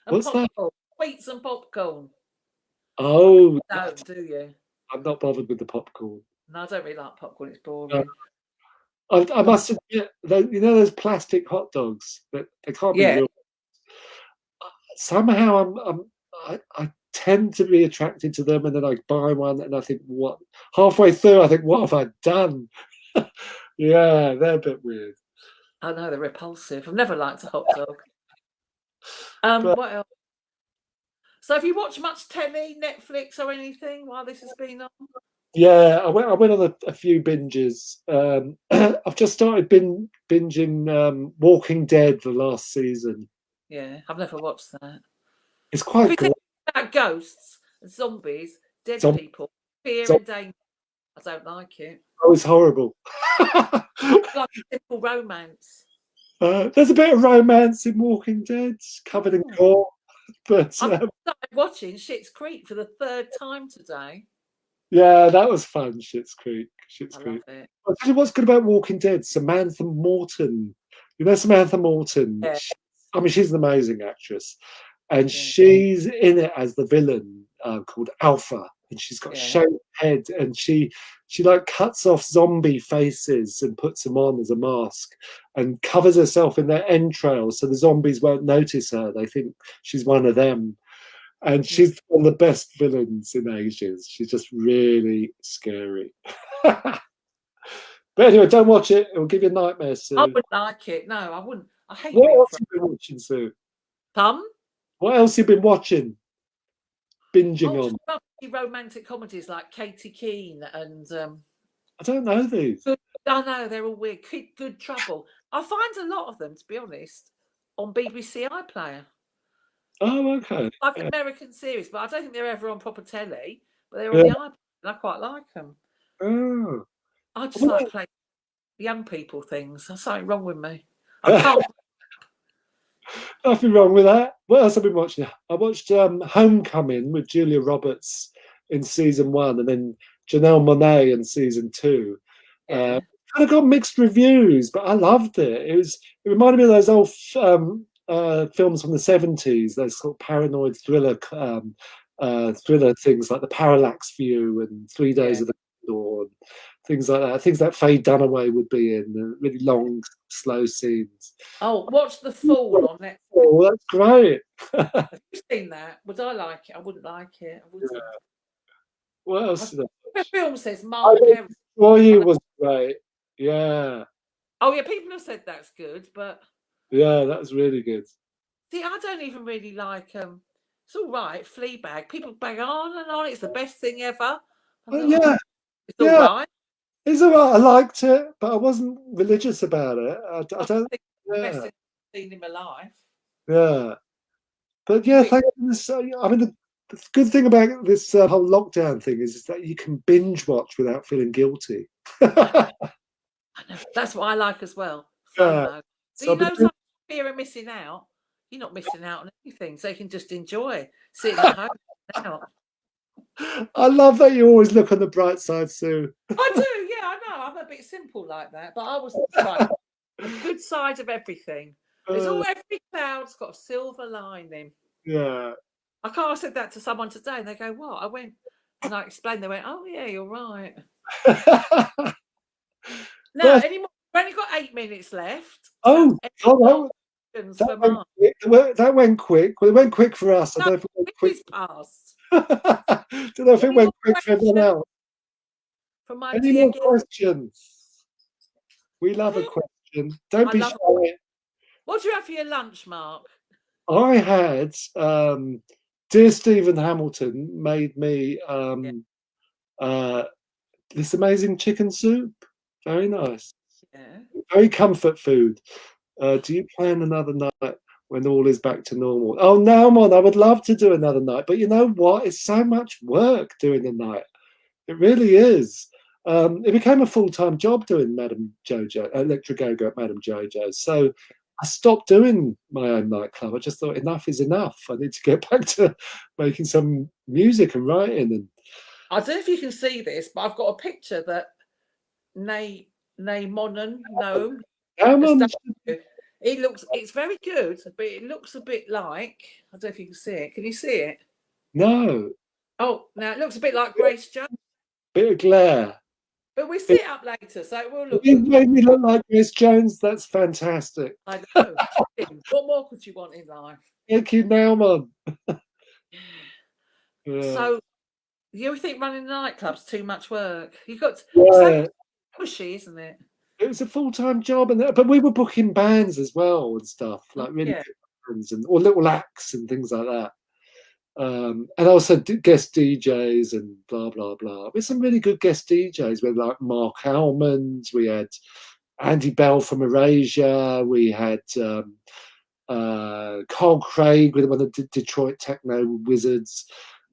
And what's popcorn. That? Sweets and popcorn. Oh, don't do you? I'm not bothered with the popcorn. No, I don't really like popcorn. It's boring. I must admit, those plastic hot dogs that they can't be real. Somehow I tend to be attracted to them, and then I buy one, and I think, what? Halfway through, I think, what have I done? Yeah, they're a bit weird. I know, they're repulsive. I've never liked a hot dog. What else? So, have you watched much telly, Netflix, or anything while this has been on? Yeah, I went on a few binges. I've just started binging Walking Dead the last season. Yeah, I've never watched that. It's quite good. About ghosts, zombies, dead people, fear and danger. I don't like it. Oh, it's horrible. Like a simple romance. There's a bit of romance in Walking Dead, covered in gore. But I started watching Schitt's Creek for the 3rd time today. Yeah, that was fun. Schitt's Creek. Love it. I'll tell you what's good about Walking Dead. Samantha Morton. You know Samantha Morton? Yeah. She's an amazing actress, and she's in it as the villain called Alpha, and she's got a shaved head, and she like cuts off zombie faces and puts them on as a mask, and covers herself in their entrails so the zombies won't notice her. They think she's one of them. And she's one of the best villains in ages. She's just really scary. But anyway, don't watch it. It will give you nightmares, Sue. I wouldn't like it. No, I wouldn't. I hate it. What else have you been watching, Sue? What else have you been watching? Binging on? Romantic comedies like Katie Keene and... I don't know these. I know, they're all weird. Good Trouble. I find a lot of them, to be honest, on BBC iPlayer. Oh, okay. Like American series, but I don't think they're ever on proper telly. But they're on the iPad, and I quite like them. Oh. I just like playing young people things. There's something wrong with me. I can't. Nothing wrong with that. What else have I been watching? I watched Homecoming with Julia Roberts in season 1, and then Janelle Monáe in season 2. Yeah. Kind of got mixed reviews, but I loved it. It reminded me of those old films from the 70s, those sort of paranoid thriller things like The Parallax View and 3 Days Yeah. of the Dawn, things like that. Things that Faye Dunaway would be in, really long, slow scenes. Oh, watch The Fall on Netflix. Oh, that's great. Have you seen that? Would I like it? I wouldn't like it. I wouldn't. What else did I The watch? film says I Mark think Perry. For You was great. Yeah. Oh yeah, people have said that's good, but Yeah, that was really good. see, I don't even really like. It's all right, Fleabag. People bang on and on. It's the best thing ever. I thought, Yeah, it's all yeah. right. It's all right. I liked it, but I wasn't religious about it. I I don't. think it's the best Yeah, thing I've seen in my life. yeah. But yeah, thank goodness. I mean, the good thing about this whole lockdown thing is that you can binge watch without feeling guilty. I know. That's what I like as well. Yeah. FOMO. But So you I've been know, doing- some fear of missing out. You're not missing out on anything, so you can just enjoy sitting at home now. I love that you always look on the bright side, Sue. I do, yeah, I know. I'm a bit simple like that, but I was trying the good side of everything. It's all every cloud's got a silver lining. Yeah. I can't. I said that to someone today, and they go, "What?" I went, and I explained. They went, "Oh yeah, you're right." Now, But, anymore? We've only got 8 minutes left. oh, So, God, questions that for went Mark? quick. That went quick. Well, it went quick for us. I No, don't know if it went which quick. is past. Don't know if it Any went more quick for everyone questions else. for my Any dear more girl? questions? We love a question. Don't I be love shy. it. What do you have for your lunch, Mark? I had dear Stephen Hamilton made me uh, this amazing chicken soup. Very nice. Yeah. Very comfort food. Do you plan another night when all is back to normal? Oh, now I'm on. I would love to do another night, but you know what? It's so much work doing the night. It really is. It became a full-time job doing Madame Jojo, Electric Go-Go at Madame Jojo's. So I stopped doing my own nightclub. I just thought enough is enough. I need to get back to making some music and writing. And I don't know if you can see this, but I've got a picture that Monon Gnome come has on, done. It's very good, but it looks a bit like, I don't know if you can see it. Can you see it? no, Oh, now it looks a bit like Grace Jones, bit of glare. but we'll see it up later, so it will look You good. made me look like Miss Jones. That's fantastic. I know. What more could you want in life? Thank you, Naumon. Yeah. So, you think running a nightclub's too much work? It's Yeah. so pushy, isn't it? It was a full-time job, but we were booking bands as well and stuff, like really Yeah. good bands or little acts and things like that. And also guest DJs and blah blah blah. With some really good guest DJs, we had like Mark Almond, we had Andy Bell from Erasure, we had Carl Craig with one of the Detroit techno wizards.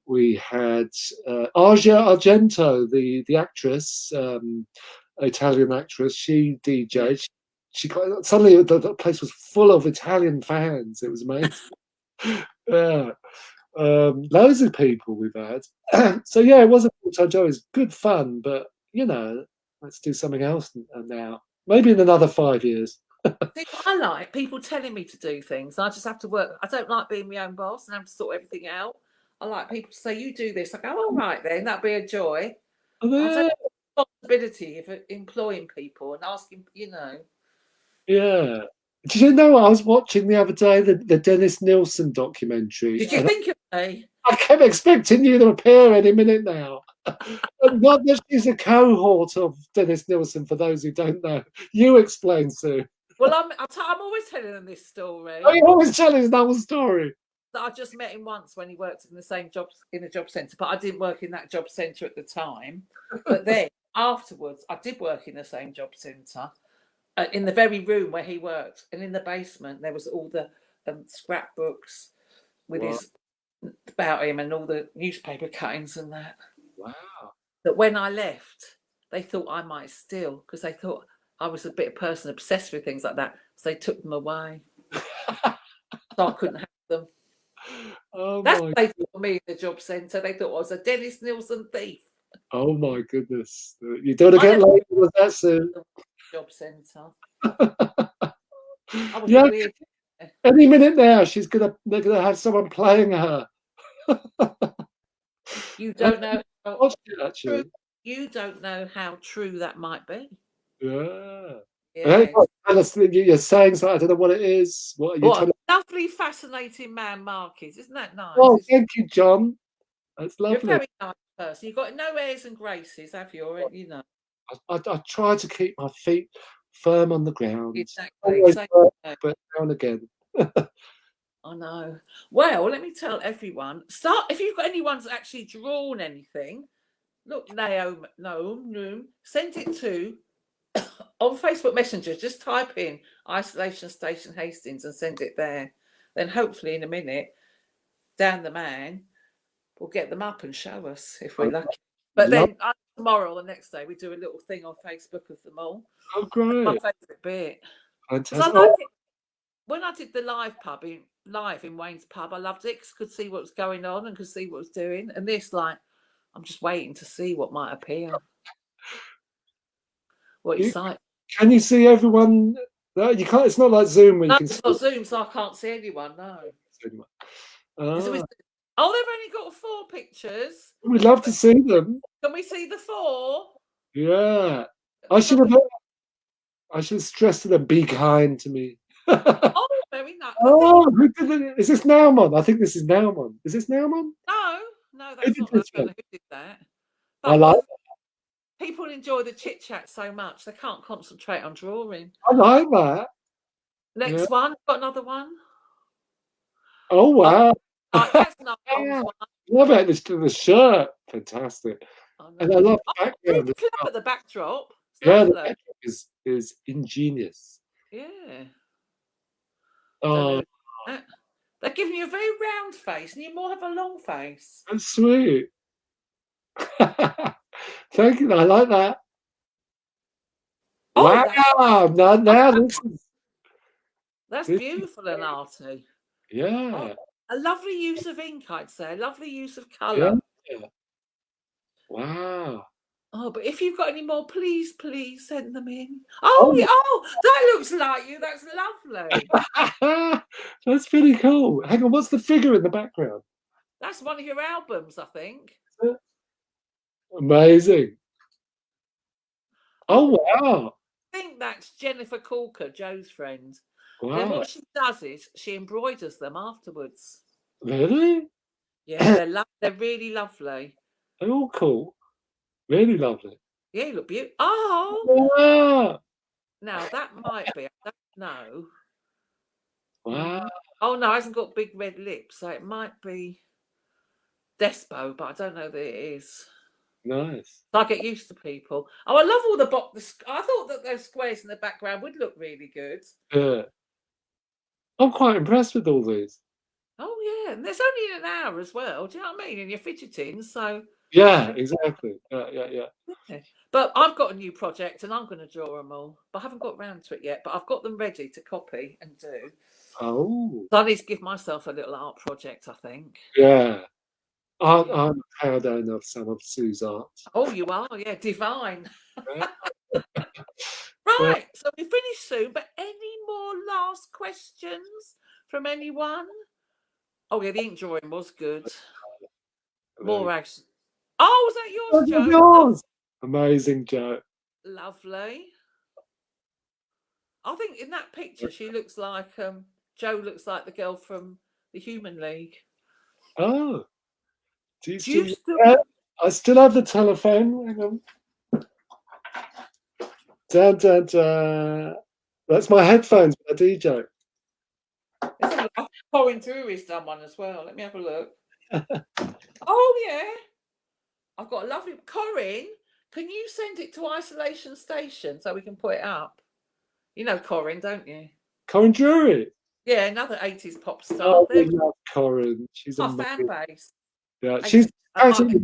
We had Asia Argento, the actress, Italian actress. She DJ'd. Yeah. She got suddenly the place was full of Italian fans. It was amazing. Yeah. Loads of people we've had. So yeah, it was a full-time job. It was good fun, but you know, let's do something else now. Maybe in another 5 years. See, I like people telling me to do things. I just have to work. I don't like being my own boss and have to sort everything out. I like people to say, "You do this." I go, "All right, then that'd be a joy." I Yeah, take responsibility of employing people and asking, yeah. Did you know I was watching the other day the Dennis Nilsson documentary? Did you And think of me? I kept expecting you to appear any minute now. And not that she's a cohort of Dennis Nilsson, for those who don't know. You explain, Sue. Well, I'm always telling them this story. Oh, you always tell us that whole story. That I just met him once when he worked in the same jobs in a job centre, but I didn't work in that job centre at the time. But then afterwards, I did work in the same job centre, in the very room where he worked, and in the basement there was all the scrapbooks with his about him and all the newspaper cuttings and that. Wow. That when I left, they thought I might steal because they thought I was a bit of person obsessed with things like that, so they took them away. So I couldn't have them. Oh That's my, what they thought of me in the job centre. They thought I was a Dennis Nilsson thief. oh my goodness! You don't want to I get never labelled with that soon. the job centre. I was Yeah, a weird. any minute now, they're gonna have someone playing her. You don't know how Watched it true. actually. You don't know how true that might be. Yeah. Hey, Yes. tell us you're saying something. I don't know what it is. What are you What trying to? a lovely, fascinating man Mark is. Isn't that nice? Oh, thank you, John. That's You're a lovely. very nice person. You've got no airs and graces, have you? Or, you know. I try to keep my feet firm on the ground. Exactly. Always Same. work, but now and again. I know. Well, let me tell everyone. Start if you've got anyone's actually drawn anything. Look, Noam, send it to on Facebook Messenger. Just type in Isolation Station Hastings and send it there. Then hopefully in a minute, Dan the man will get them up and show us if we're lucky. But then tomorrow or the next day, we do a little thing on Facebook of them all. Oh, That's my great. favourite bit. Because Fantastic. I like it. When I did the live in Wayne's pub, I loved it because I could see what was going on and could see what was doing. And this, like, I'm just waiting to see what might appear. What exciting. Can you see everyone? No, you can't. It's not like Zoom where you No, can it's see not Zoom, so I can't see anyone. No. anyone. Is it Ah, with, oh, they've only got 4 pictures. we'd love to see them. Can we see the 4? Yeah. I should have stressed to them, be kind to me. Oh, very nice. Oh, who did it? Is this Naumon? I think this is Naumon. Is this Naumon? No, Who that's did not. I this don't one? know who did that. I But like people enjoy the chit chat so much they can't concentrate on drawing. that. Yeah. Next one, got another one. Oh wow. That's another Yeah. one. Love it. The shirt. Fantastic. And I love the background as Clever well. at the backdrop. It's Yeah, the lovely. backdrop is ingenious. Yeah. Oh, They're giving you a very round face, and you more have a long face. that's sweet. Thank you. I like that. Oh, Wow. Now that's this beautiful and arty. yeah. A lovely use of ink, I'd say. A lovely use of Yeah. colour. Wow. Oh, but if you've got any more, please send them in. Oh, that looks like you. That's lovely. That's pretty cool. Hang on, what's the figure in the background? That's one of your albums, I think. Amazing. Oh wow. I think that's Jennifer Corker, Joe's friend. Wow. Then what she does is she embroiders them afterwards. Really? Yeah, they're really lovely. They're all cool. Really lovely. Yeah, you look beautiful. Oh, Wow. now that might be. I don't know. Wow. Oh no, it hasn't got big red lips, so it might be Despo, but I don't know that it is. Nice. So I get used to people. Oh, I love all the box. I thought that those squares in the background would look really good. Yeah. I'm quite impressed with all these. Oh yeah, and there's only an hour as well. Do you know what I mean? And you're fidgeting, so Yeah, exactly. Yeah. But I've got a new project, and I'm going to draw them all. But I haven't got round to it yet. But I've got them ready to copy and do. Oh. So I need to give myself a little art project, I think. Yeah. I'm proud owner of some of Sue's art. Oh, you are? Yeah, divine. Yeah. Right, so we finish soon, but any more last questions from anyone? Oh, yeah, the ink drawing was good. More action. Oh, was that yours, Joe? Yours. Amazing, Joe. Lovely. I think in that picture, she looks like, Joe looks like the girl from the Human League. Oh. Do you still... I still have the telephone. Hang on. Dun, dun, dun. That's my headphones, my DJ. It's a pouring through his done one as well. Let me have a look. Oh, yeah. I've got a lovely... Corinne, can you send it to Isolation Station so we can put it up? You know Corinne, don't you? Corinne Drury. Yeah, another 80s pop star. Oh, I love Corinne. She's our fan base. Yeah, she's actually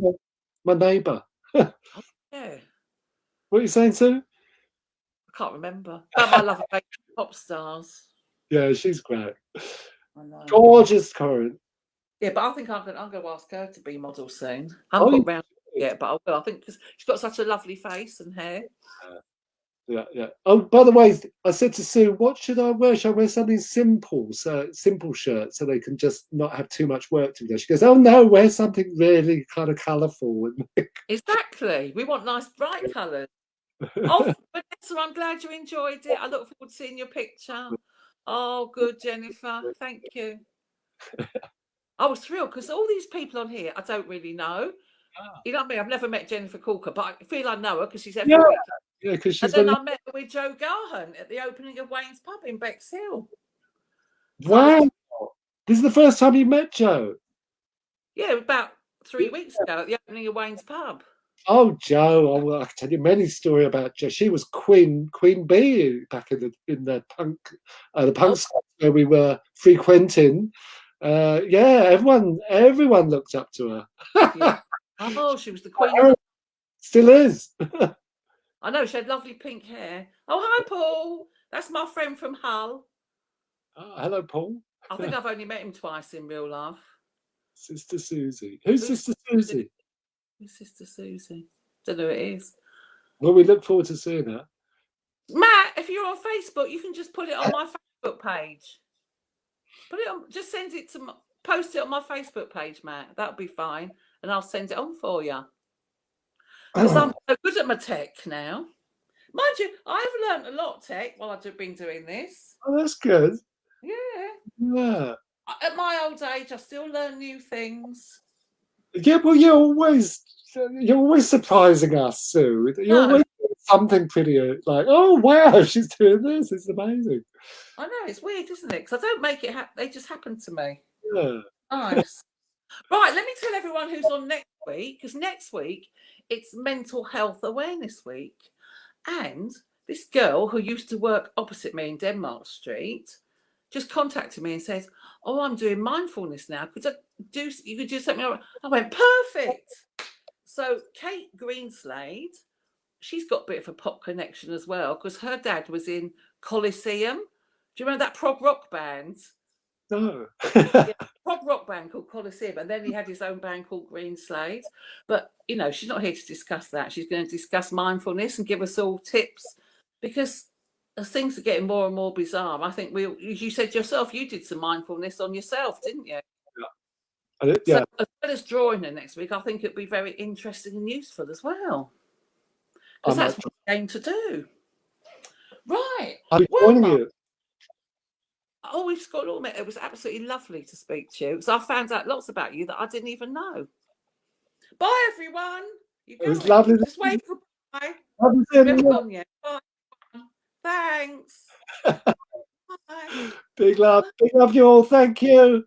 my neighbour. Yeah. What are you saying, Sue? can't remember. But my love of pop stars. Yeah, she's great. I know. Gorgeous current. Yeah, but I think I'm going to ask her to be model soon. I Oh, haven't got round yet, but I will. I think because she's got such a lovely face and hair. Yeah. Oh, by the way, I said to Sue, what should I wear? Should I wear something simple, simple shirt, so they can just not have too much work to do? She goes, oh no, wear something really kind of colourful. Exactly. We want nice, bright colours. Oh, Vanessa, I'm glad you enjoyed it. I look forward to seeing your picture. Oh, good, Jennifer. Thank you. I was thrilled because all these people on here, I don't really know. You know what I mean? I've never met Jennifer Corker, but I feel I know her because she's every week. Yeah, because she's. And then I met her with Joe Garhan at the opening of Wayne's Pub in Bexhill. Wow! This is the first time you met Joe. Yeah, about 3 weeks ago at the opening of Wayne's Pub. Oh, Joe! I can tell you many stories about Joe. She was Queen Bee back in the punk spots where we were frequenting. Yeah, everyone looked up to her. Yeah. Oh, she was the queen. Still is. I know, she had lovely pink hair. Oh, hi, Paul. That's my friend from Hull. Oh, hello, Paul. I think I've only met him twice in real life. Sister Susie. Who's Sister Susie? Who's Sister Susie? Don't know who it is. Well, we look forward to seeing her. Matt, if you're on Facebook, you can just put it on my Facebook page. Put it on, just post it on my Facebook page, Matt. That'll be fine. And I'll send it on for you. Because I'm so good at my tech now. Mind you, I've learned a lot of tech while I've been doing this. Oh, that's good. Yeah. At my old age, I still learn new things. Yeah, well, you're always surprising us, Sue. You're always doing something pretty like, oh wow, she's doing this. It's amazing. I know, it's weird, isn't it? Because I don't make it happen; they just happen to me. Yeah. Nice. Right, let me tell everyone who's on next week, because next week it's Mental Health Awareness Week, and this girl who used to work opposite me in Denmark Street just contacted me and said, oh, I'm doing mindfulness now. You could do something? I went, perfect. So Kate Greenslade, she's got a bit of a pop connection as well, because her dad was in Coliseum. Do you remember that prog rock band? No. Yeah, prog rock band called Coliseum, and then he had his own band called Greenslade. But, you know, she's not here to discuss that. She's going to discuss mindfulness and give us all tips, because as things are getting more and more bizarre, I think you said yourself, you did some mindfulness on yourself, didn't you? Yeah. So as well as drawing her next week, I think it'd be very interesting and useful as well. Because that's what we're going to do. Right. I'll be joining you. Oh, we've got all met. It was absolutely lovely to speak to you. So I found out lots about you that I didn't even know. Bye, everyone. It was lovely. Just wave goodbye. Bye. Thanks. Big love you all. Thank you.